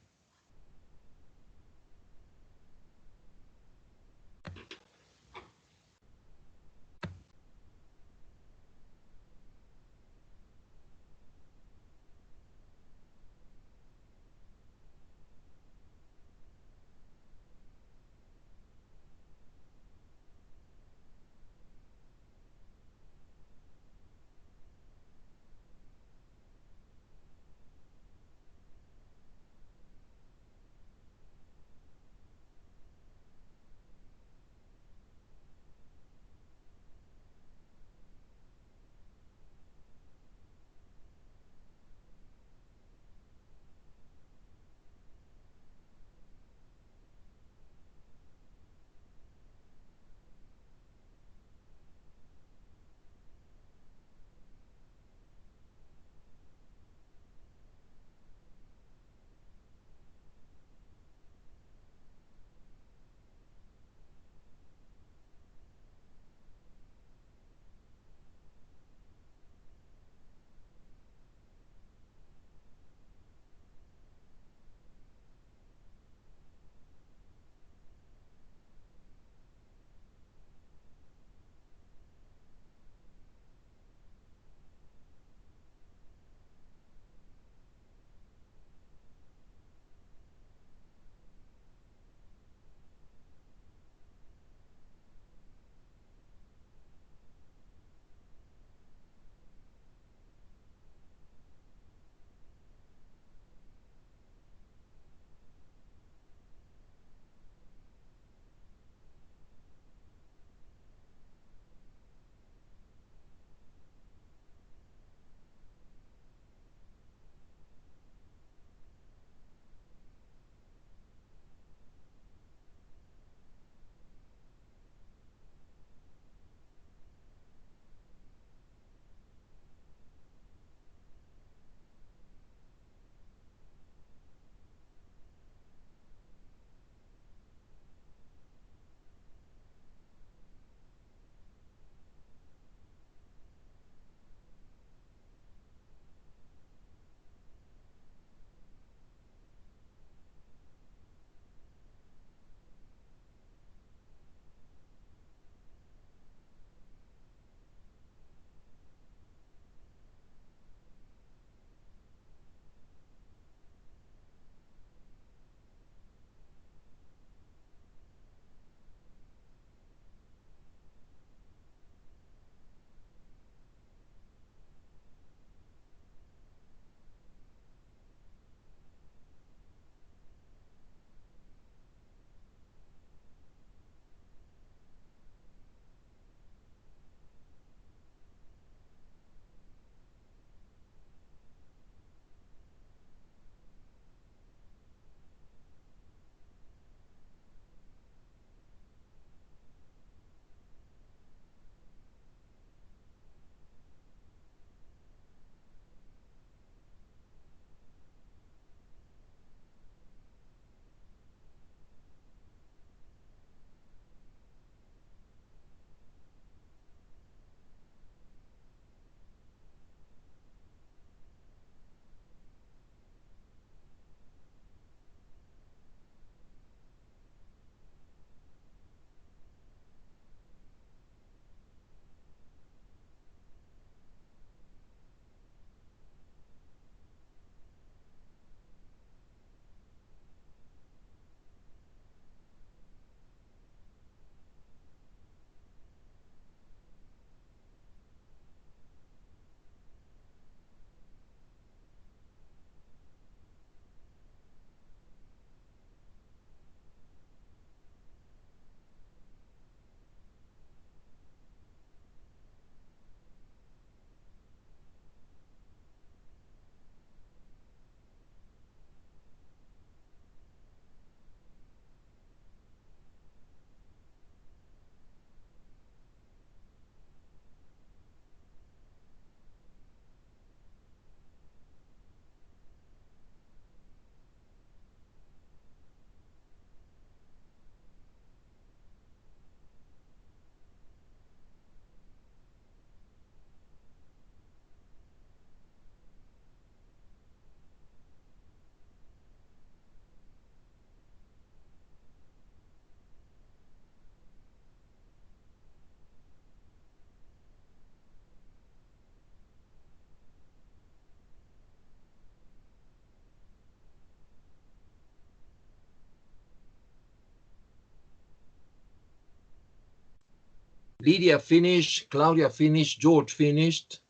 Lydia finished, Claudia finished, George finished,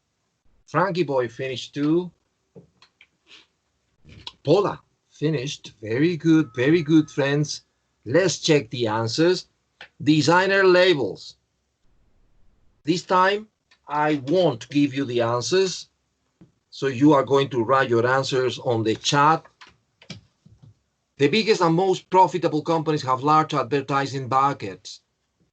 Frankie boy finished too. Paula finished. Very good, friends. Let's check the answers. Designer labels. This time, I won't give you the answers. So you are going to write your answers on the chat. The biggest and most profitable companies have large advertising budgets,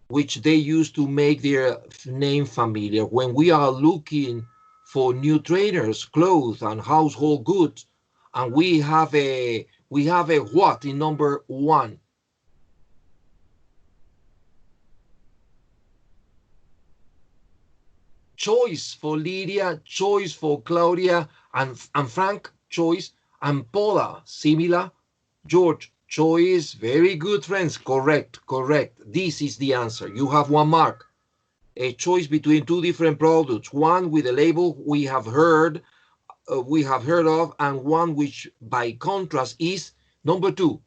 which they use to make their name familiar. When we are looking for new trainers, clothes, and household goods, and we have a what in number 1? Choice for Lydia, choice for Claudia, and Frank, choice, and Paula, similar. George, choice. Very good, friends. Correct. This is the answer. You have 1 mark. A choice between 2 different products, one with a label we have heard of, and one which by contrast is number 2.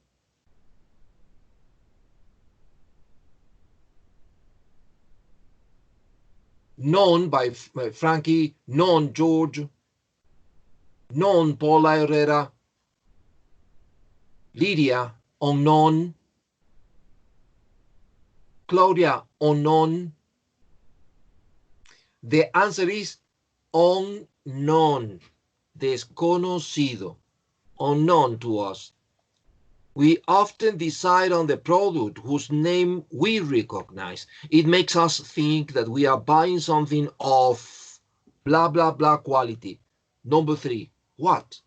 Known by Frankie, known George, known Paula Herrera, Lydia, unknown, Claudia, unknown. The answer is unknown, desconocido, unknown to us. We often decide on the product whose name we recognize. It makes us think that we are buying something of blah, blah, blah quality. Number 3, what?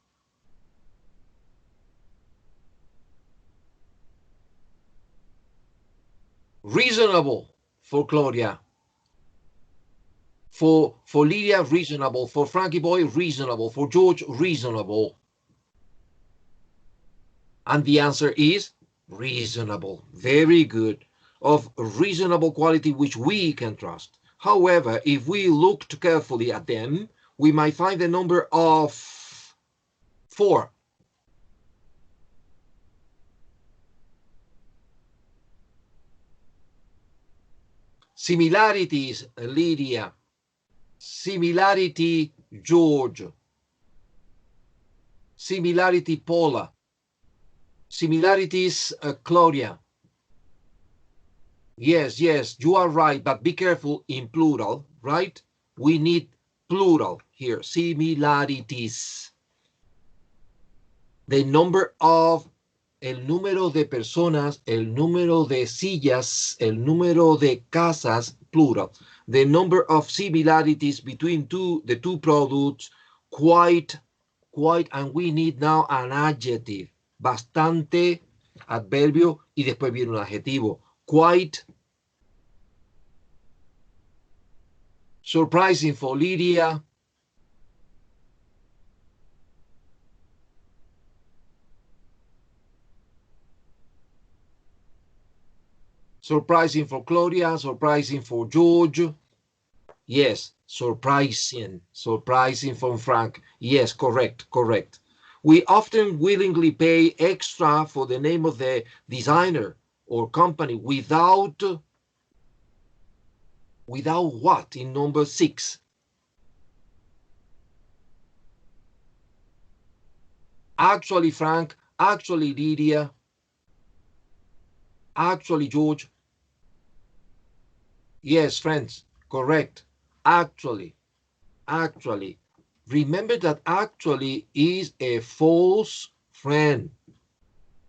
Reasonable for Claudia. For Lydia, reasonable. For Frankie boy, reasonable. For George, reasonable. And the answer is reasonable. Very good. Of reasonable quality which we can trust. However, if we looked carefully at them, we might find the number of 4. Similarities, Lydia. Similarity, George. Similarity, Paula. Similarities, Claudia. Yes, you are right, but be careful in plural, right? We need plural here, similarities. The number of, el número de personas, el número de sillas, el número de casas, plural. The number of similarities between the two products, quite, and we need now an adjective. Bastante, adverbio, y después viene un adjetivo. Quite. Surprising for Lydia. Surprising for Claudia, surprising for George. Yes, surprising from Frank. Yes, correct. We often willingly pay extra for the name of the designer or company without what in number 6? Actually, Frank, actually, Lydia, actually, George. Yes, friends, correct. Actually. Remember that actually is a false friend.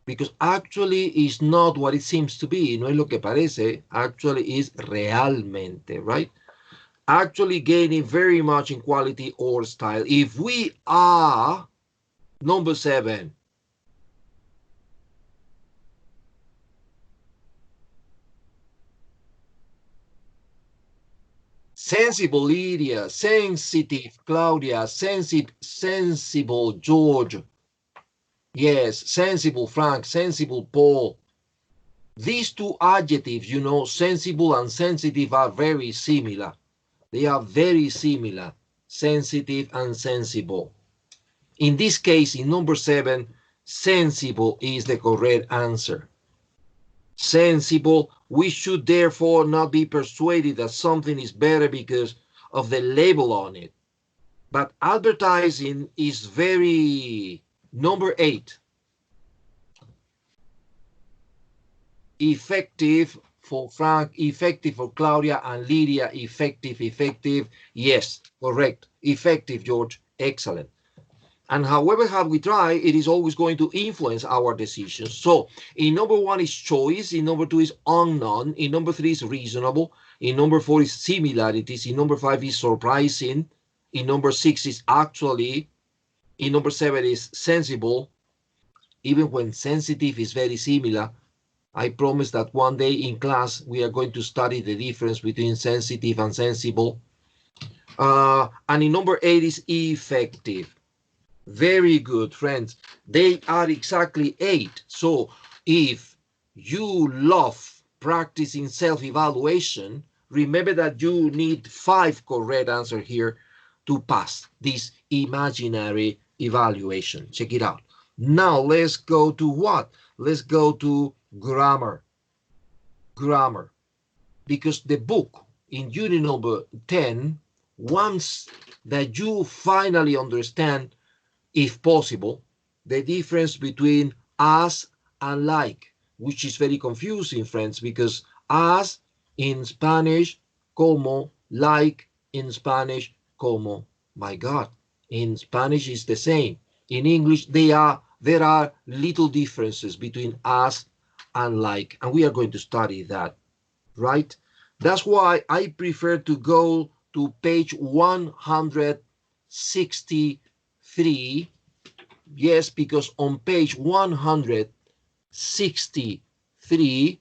Because actually is not what it seems to be. No es lo que parece. Actually is realmente, right? Actually gaining very much in quality or style. If we are, number 7. Sensible, Lydia. Sensitive, Claudia. Sensible, George. Yes, sensible, Frank. Sensible, Paul. These 2 adjectives, sensible and sensitive are very similar. They are very similar, sensitive and sensible. In this case, in number 7, sensible is the correct answer. sensible. We should therefore not be persuaded that something is better because of the label on it. But advertising is very, number 8. Effective for Frank, effective for Claudia and Lydia, effective. Yes, correct. Effective, George. Excellent. And however hard we try, it is always going to influence our decisions. So in number 1 is choice, in number 2 is unknown, in number 3 is reasonable, in number 4 is similarities, in number 5 is surprising, in number 6 is actually, in number 7 is sensible. Even when sensitive is very similar, I promise that one day in class we are going to study the difference between sensitive and sensible. And in number 8 is effective. Very good, friends. They are exactly 8. So if you love practicing self-evaluation, remember that you need 5 correct answers here to pass this imaginary evaluation. Check it out. Now let's go to what? Let's go to grammar. Grammar. Because the book in unit number 10 wants that you finally understand, if possible, the difference between as and like, which is very confusing, friends, because as in Spanish, como, like in Spanish, como. My God, in Spanish is the same. In English, there are little differences between as and like, and we are going to study that, right? That's why I prefer to go to page 163. Yes, because on page 163,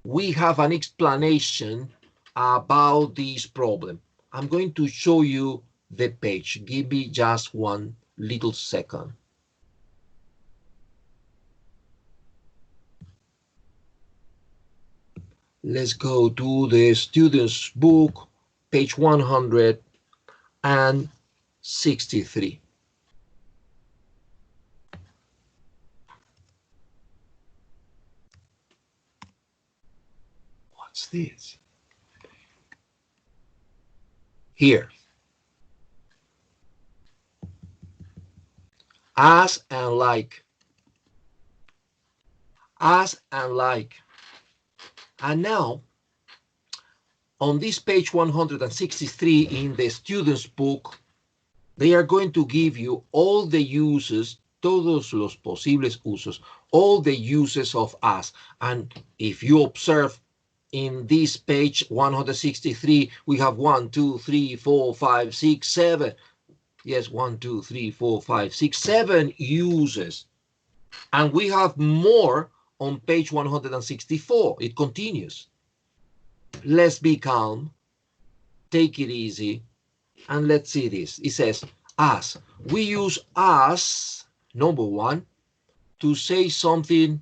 we have an explanation about this problem. I'm going to show you the page. Give me just one little second. Let's go to the student's book, page 163. What's this? Here. As and like. As and like. And now, on this page 163 in the student's book, they are going to give you all the uses, todos los posibles usos, all the uses of as. And if you observe in this page 163, we have 1, 2, 3, 4, 5, 6, 7. Yes, 1, 2, 3, 4, 5, 6, 7 uses. And we have more on page 164. It continues. Let's be calm, take it easy, and let's see this. It says, as. We use as, number 1, to say something,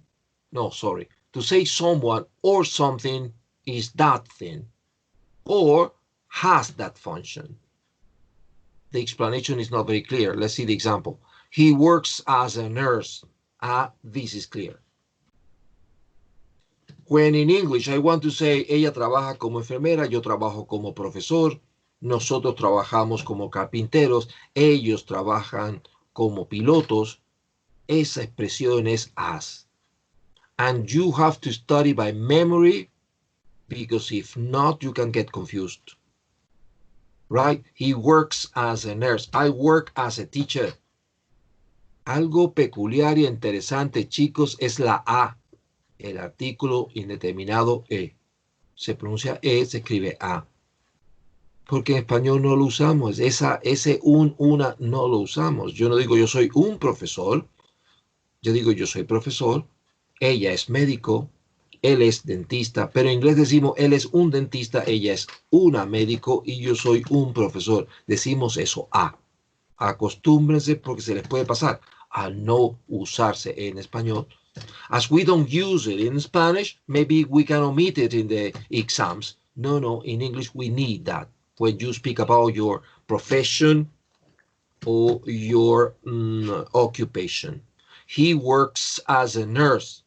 to say someone or something is that thing, or has that function. The explanation is not very clear. Let's see the example. He works as a nurse. This is clear. When in English I want to say, ella trabaja como enfermera, yo trabajo como profesor, nosotros trabajamos como carpinteros, ellos trabajan como pilotos, esa expresión es as. And you have to study by memory, because if not, you can get confused. Right? He works as a nurse. I work as a teacher. Algo peculiar y interesante, chicos, es la A. El artículo indeterminado E. Se pronuncia E, se escribe A. Porque en español no lo usamos. Ese una no lo usamos. Yo no digo yo soy un profesor. Yo digo yo soy profesor. Ella es médico. Él es dentista. Pero en inglés decimos él es un dentista, ella es una médico y yo soy un profesor. Decimos eso, A. Acostúmbrense porque se les puede pasar a no usarse en español. As we don't use it in Spanish, maybe we can omit it in the exams. No, in English we need that. When you speak about your profession or your occupation. He works as a nurse.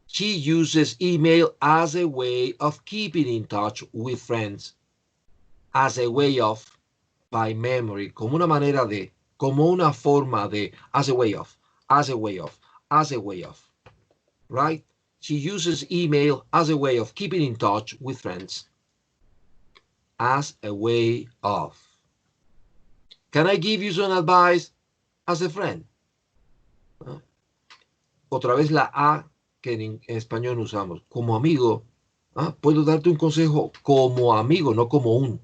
She uses email as a way of keeping in touch with friends. As a way of, by memory, como una manera de, como una forma de, as a way of, as a way of, as a way of, right? She uses email as a way of keeping in touch with friends. As a way of. Can I give you some advice as a friend? Otra vez la A que en español usamos. Como amigo, puedo darte un consejo como amigo, no como un.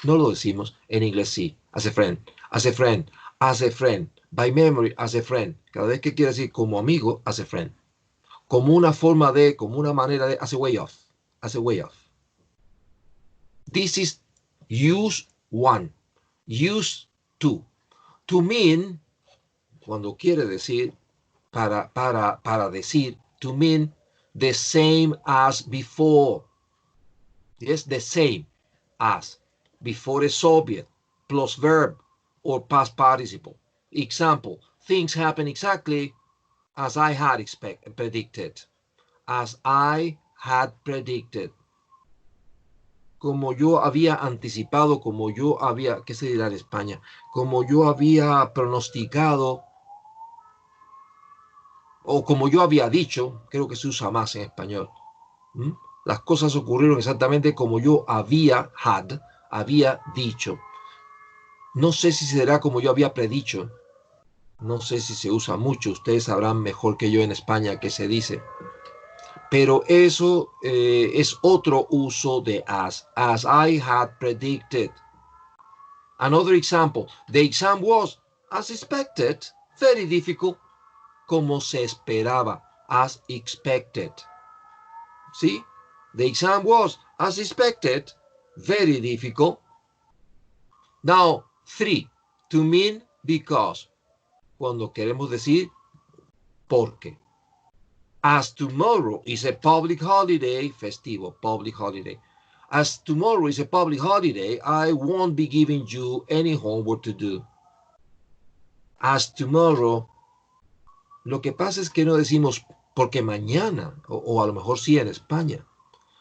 No lo decimos. En inglés sí. As a friend, as a friend, as a friend. By memory, as a friend. Cada vez que quiere decir como amigo, as a friend. Como una forma de, como una manera de, as a way of. As a way of. This is use one. Use two. To mean, cuando quiere decir, para decir, to mean the same as before. Yes, the same as. Before a subject, plus verb, or past participle. Example, things happen exactly as I had predicted. As I had predicted. Como yo había anticipado, como yo había, ¿qué se dirá en España? Como yo había pronosticado, o como yo había dicho, creo que se usa más en español. Las cosas ocurrieron exactamente como yo había dicho. No sé si será como yo había predicho. No sé si se usa mucho. Ustedes sabrán mejor que yo en España qué se dice. Pero eso es otro uso de as I had predicted. Another example. The exam was, as expected, very difficult. Como se esperaba, as expected. ¿Sí? The exam was, as expected, very difficult. Now, 3. To mean because. Cuando queremos decir porque. As tomorrow is a public holiday, festivo, public holiday. As tomorrow is a public holiday, I won't be giving you any homework to do. As tomorrow. Lo que pasa es que no decimos porque mañana, o a lo mejor sí en España.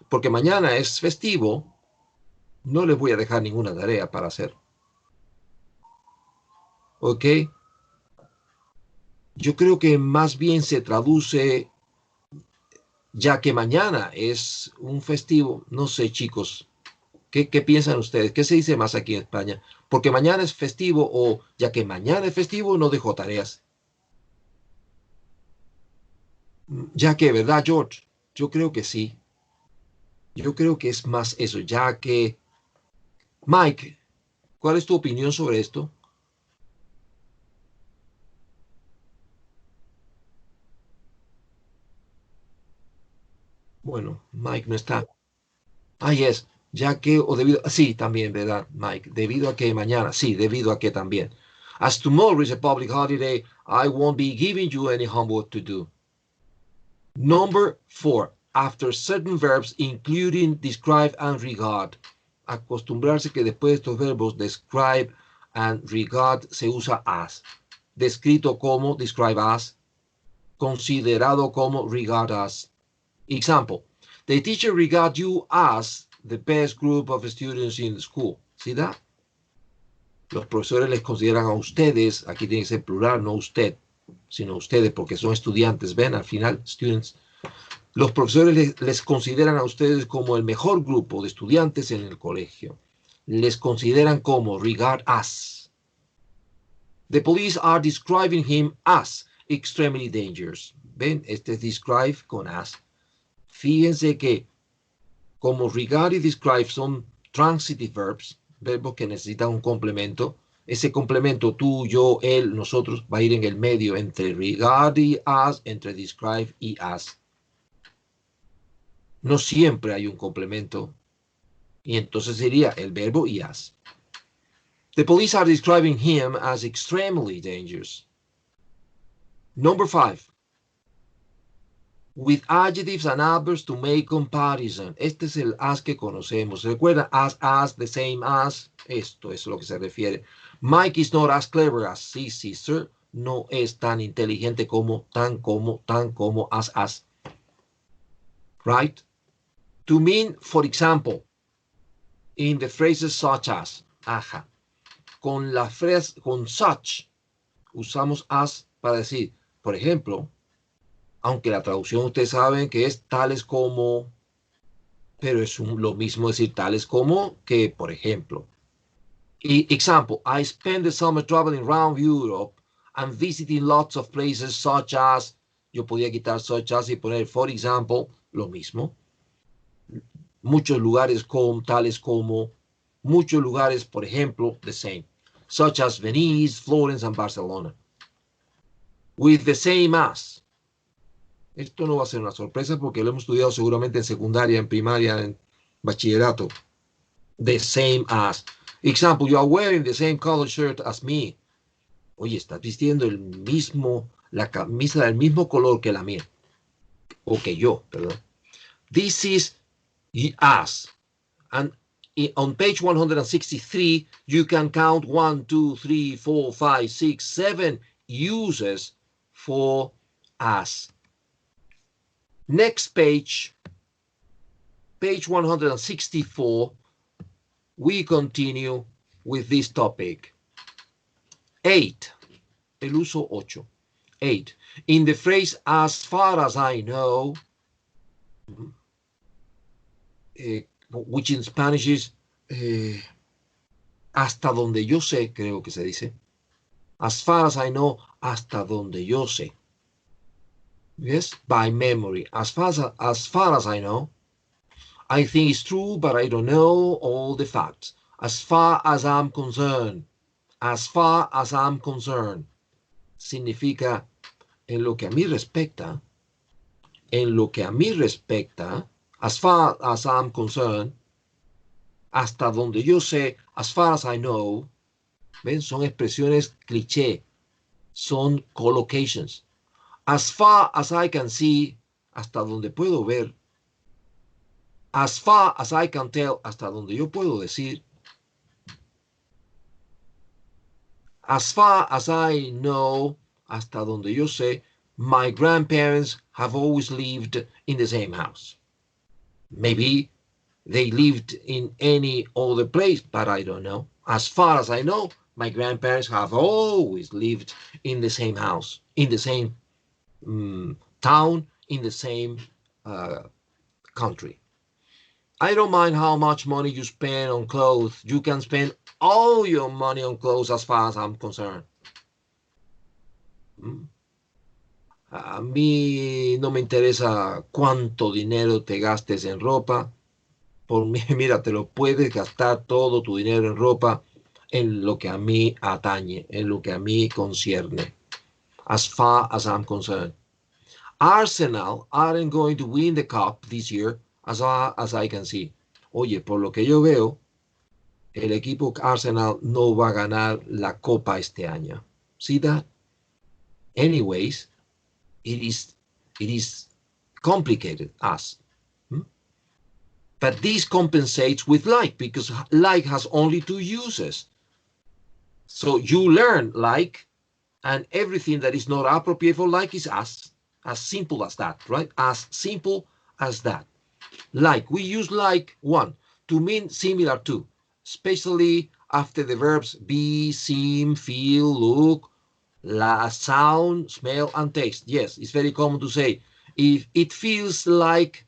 Porque mañana es festivo, no les voy a dejar ninguna tarea para hacer. ¿Ok? Yo creo que más bien se traduce, ya que mañana es un festivo. No sé, chicos, ¿qué piensan ustedes? ¿Qué se dice más aquí en España? Porque mañana es festivo o ya que mañana es festivo, no dejo tareas. Ya que, ¿verdad, George? Yo creo que sí. Yo creo que es más eso, ya que... Mike, ¿cuál es tu opinión sobre esto? Bueno, Mike no está. Yes, ya que o debido... Sí, también, ¿verdad, Mike? Debido a que mañana, sí, debido a que también. As tomorrow is a public holiday, I won't be giving you any homework to do. Number 4. After certain verbs, including describe and regard. Acostumbrarse que después de estos verbos, describe and regard, se usa as. Descrito como, describe as. Considerado como, regard as. Example. The teacher regards you as the best group of students in the school. ¿Sí da? Los profesores les consideran a ustedes, aquí tiene que ser plural, no usted, sino ustedes, porque son estudiantes, ven, al final, students. Los profesores les consideran a ustedes como el mejor grupo de estudiantes en el colegio. Les consideran como regard as. The police are describing him as extremely dangerous. Ven, este es describe con as. Fíjense que como regard y describe son transitive verbs, verbos que necesitan un complemento. Ese complemento, tú, yo, él, nosotros, va a ir en el medio entre regard y as, entre describe y as. No siempre hay un complemento. Y entonces sería el verbo y as. The police are describing him as extremely dangerous. Number 5. With adjectives and adverbs to make comparison. Este es el as que conocemos. ¿Recuerda? As, the same as. Esto es lo que se refiere. Mike is not as clever as his sister. No es tan inteligente como, tan como, as. right? To mean, for example, in the phrases such as, ajá. Con la frase, con such, usamos as para decir, por ejemplo, aunque la traducción ustedes saben que es tales como, pero es lo mismo decir tales como que, por ejemplo. Example, I spent the summer traveling around Europe and visiting lots of places such as, yo podía quitar such as y poner, for example, lo mismo. Muchos lugares con, tales como, muchos lugares, por ejemplo, the same, such as Venice, Florence, and Barcelona. With the same as. Esto no va a ser una sorpresa porque lo hemos estudiado seguramente en secundaria, en primaria, en bachillerato. The same as. Example, you are wearing the same color shirt as me. Oye, estás vistiendo el mismo, la camisa del mismo color que la mía. O que yo, perdón. This is as. And on page 163, you can count 1, 2, 3, 4, 5, 6, 7 uses for as. Next page, page 164, we continue with this topic. 8, el uso 8. 8. In the phrase, as far as I know, which in Spanish is, hasta donde yo sé, creo que se dice. As far as I know, hasta donde yo sé. Yes, by memory. As far as I know, I think it's true, but I don't know all the facts. As far as I'm concerned. As far as I'm concerned. Significa, en lo que a mí respecta, en lo que a mí respecta, as far as I'm concerned, hasta donde yo sé, as far as I know, ¿ven? Son expresiones cliché, son collocations. As far as I can see, hasta donde puedo ver. As far as I can tell, hasta donde yo puedo decir. As far as I know, hasta donde yo sé, my grandparents have always lived in the same house. Maybe they lived in any other place, but I don't know. As far as I know, my grandparents have always lived in the same house, in the same town, in the same country. I don't mind how much money you spend on clothes. You can spend all your money on clothes as far as I'm concerned. A mí no me interesa cuánto dinero te gastes en ropa. Por mí, mira, te lo puedes gastar todo tu dinero en ropa en lo que a mí atañe, en lo que a mí concierne. As far as I'm concerned. Arsenal aren't going to win the cup this year, as far as I can see. Oye, por lo que yo veo, el equipo Arsenal no va a ganar la copa este año. See that? Anyways, it is complicated, as. But this compensates with like, because like has only 2 uses. So you learn like, and everything that is not appropriate for like is as simple as that, right? As simple as that. Like, we use like, 1, to mean similar to, especially after the verbs be, seem, feel, look, sound, smell, and taste. Yes, it's very common to say, if it feels like,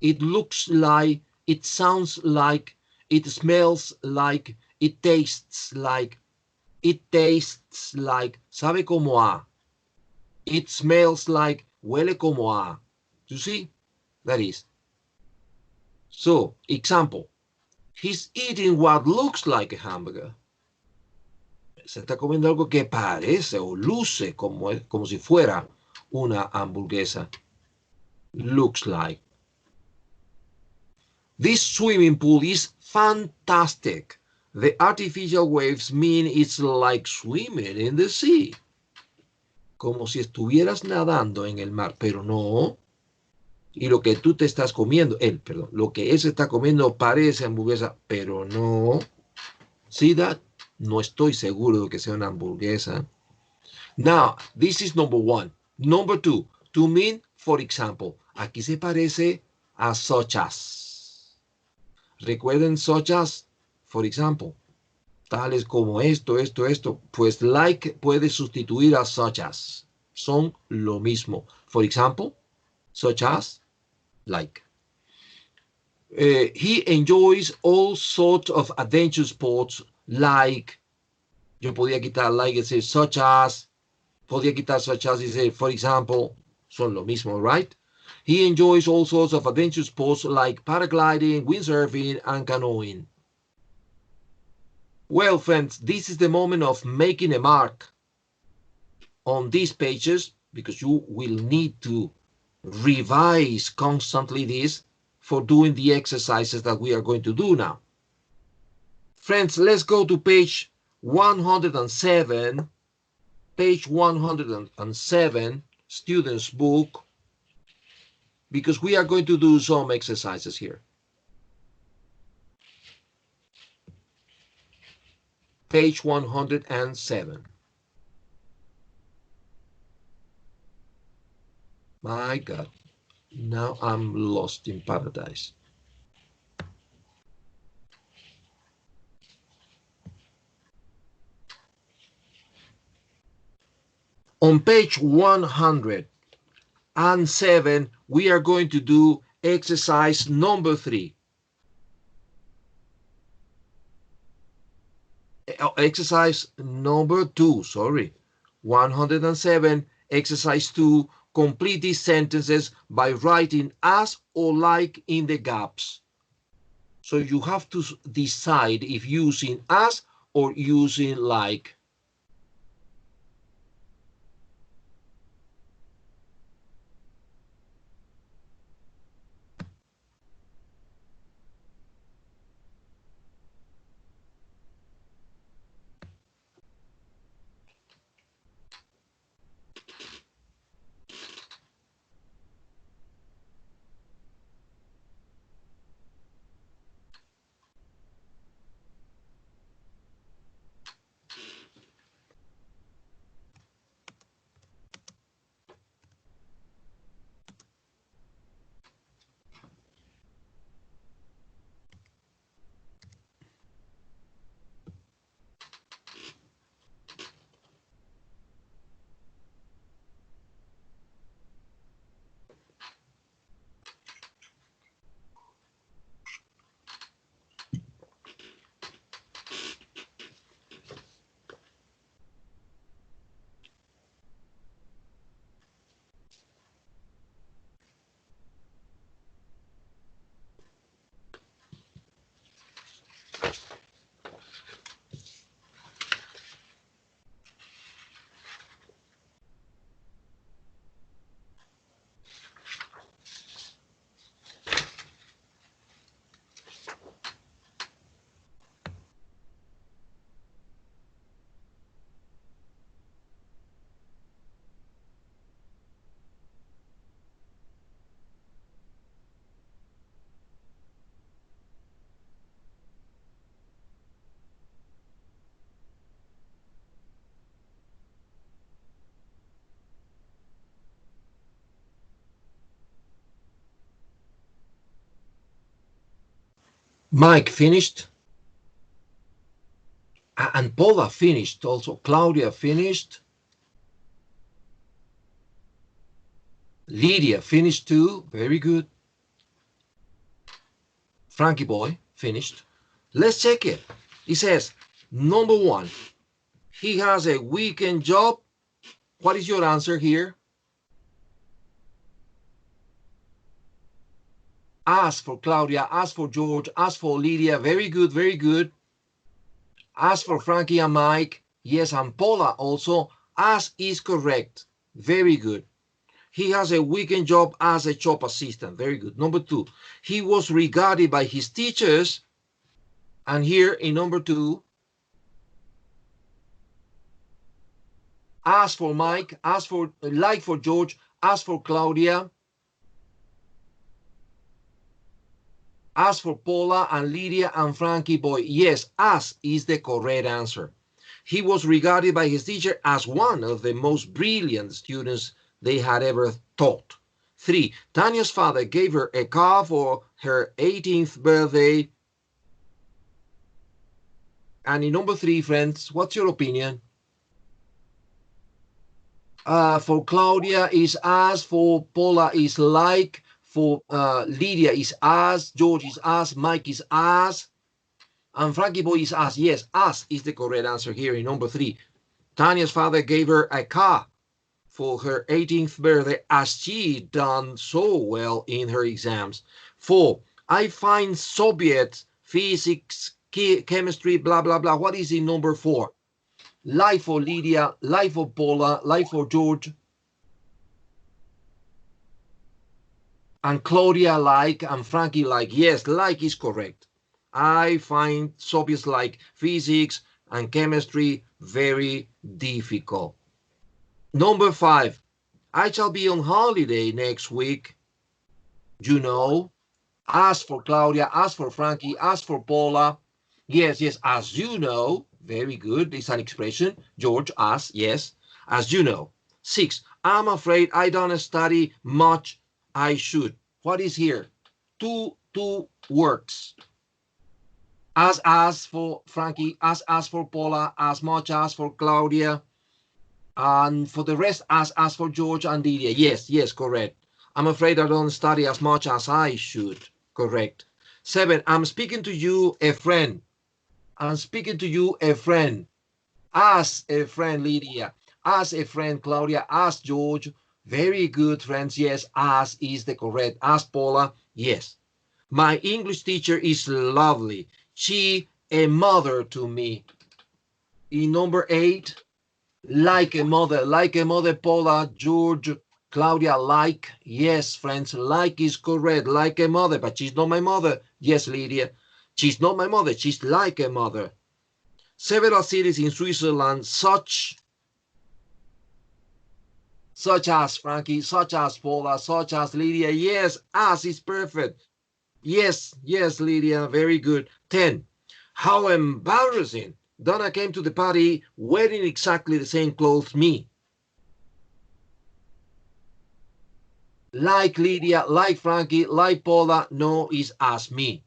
it looks like, it sounds like, it smells like, it tastes like, sabe como a. It smells like, huele como a. You see? That is. So, example. He's eating what looks like a hamburger. Se está comiendo algo que parece o luce como si fuera una hamburguesa. Looks like. This swimming pool is fantastic. The artificial waves mean it's like swimming in the sea. Como si estuvieras nadando en el mar, pero no. Y lo que tú te estás comiendo, lo que él se está comiendo parece hamburguesa, pero no. See that? No estoy seguro de que sea una hamburguesa. Now, this is number 1. Number 2, to mean, for example. Aquí se parece as such as. Recuerden such as, for example, tales como esto, esto, esto. Pues like puede sustituir a such as. Son lo mismo. For example, such as, like. He enjoys all sorts of adventure sports like, yo podía quitar like y decir such as, podía quitar such as y decir, for example, son lo mismo, right? He enjoys all sorts of adventure sports like paragliding, windsurfing, and canoeing. Well, friends, this is the moment of making a mark on these pages because you will need to revise constantly this for doing the exercises that we are going to do now. Friends, let's go to page 107, page 107, student's book, because we are going to do some exercises here. Page 107. My God, now I'm lost in paradise. On page 107, we are going to do exercise number 3. Exercise number 2, sorry. 107, exercise 2, complete these sentences by writing as or like in the gaps. So you have to decide if using as or using like. Mike finished. And Paula finished also. Claudia finished. Lydia finished too. Very good. Frankie boy finished. Let's check it. It says, number 1, he has a weekend job. What is your answer here? As for Claudia, as for George, as for Lydia. Very good, very good. As for Frankie and Mike, yes, and Paula also, as is correct. Very good. He has a weekend job as a shop assistant. Very good. Number 2, he was regarded by his teachers. And here in number 2, as for Mike, as for like for George, as for Claudia, as for Paula and Lydia and Frankie boy. Yes, as is the correct answer. He was regarded by his teacher as one of the most brilliant students they had ever taught. 3. Tanya's father gave her a car for her 18th birthday. And in number 3, friends, what's your opinion? For Claudia is as, for Paula is like, for Lydia is as, George is as, Mike is as, and Frankie boy is as. Yes, as is the correct answer here in number 3. Tanya's father gave her a car for her 18th birthday as she done so well in her exams. 4. I find Soviets, physics, chemistry, blah, blah, blah. What is in number 4? Like for Lydia, like for Paula, like for George. And Claudia like, and Frankie like. Yes, like is correct. I find Soviets like physics and chemistry very difficult. Number 5, I shall be on holiday next week. You know, as for Claudia, as for Frankie, as for Paula. Yes, yes, as you know. Very good. It's an expression. George, as, yes, as you know. 6, I'm afraid I don't study much. I should. What is here? Two words. As for Frankie, as for Paula, as much as for Claudia. And for the rest, as for George and Lydia. Yes, yes, correct. I'm afraid I don't study as much as I should. Correct. 7, I'm speaking to you, a friend. I'm speaking to you, a friend. As a friend, Lydia. As a friend, Claudia. As George. Very good, friends. Yes, as is the correct. As Paula. Yes. My English teacher is lovely. She a mother to me. In number 8, like a mother, Paula, George, Claudia, like. Yes, friends, like is correct. Like a mother, but she's not my mother. Yes, Lydia. She's not my mother. She's like a mother. Several cities in Switzerland, such as Frankie, such as Paula, such as Lydia. Yes, as is perfect. Yes, yes, Lydia, very good. 10, how embarrassing. Donna came to the party wearing exactly the same clothes me. Like Lydia, like Frankie, like Paula, no, is as me.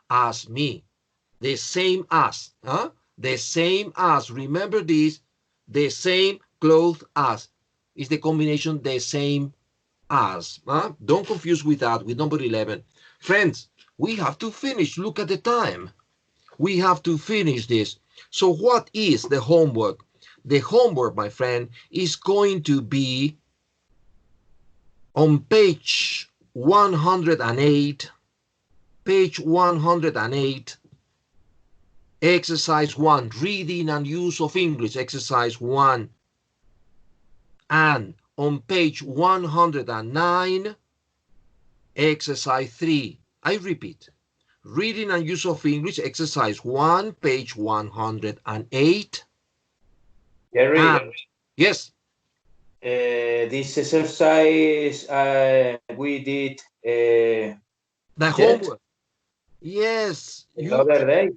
As me. The same as. Huh? The same as. Remember this. The same clothes as. Is the combination the same as. Huh? Don't confuse with that, with number 11. Friends, we have to finish. Look at the time. We have to finish this. So what is the homework? The homework, my friend, is going to be on page 108, page 108, exercise 1, reading and use of English, exercise 1. And on page 109, exercise 3. I repeat. Reading and use of English, exercise 1, page 108. Jerry, yes. This exercise we did the homework. Yes. The other day.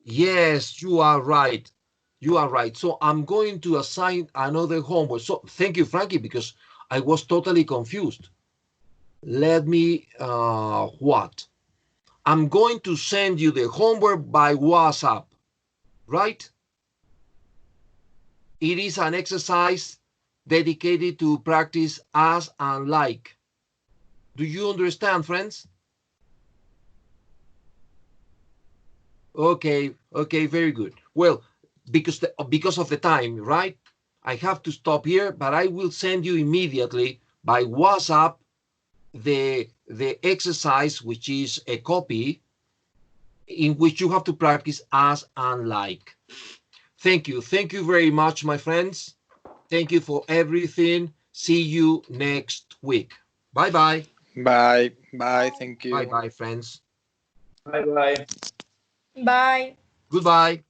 Yes, you are right. You are right. So I'm going to assign another homework. So thank you, Frankie, because I was totally confused. Let me, what? I'm going to send you the homework by WhatsApp, right? It is an exercise dedicated to practice as and like. Do you understand, friends? Okay, okay, very good. Well, because of the time, right? I have to stop here, but I will send you immediately by WhatsApp the exercise, which is a copy in which you have to practice as and like. Thank you. Thank you very much, my friends. Thank you for everything. See you next week. Bye-bye. Bye. Bye. Thank you. Bye-bye, friends. Bye-bye. Bye. Goodbye.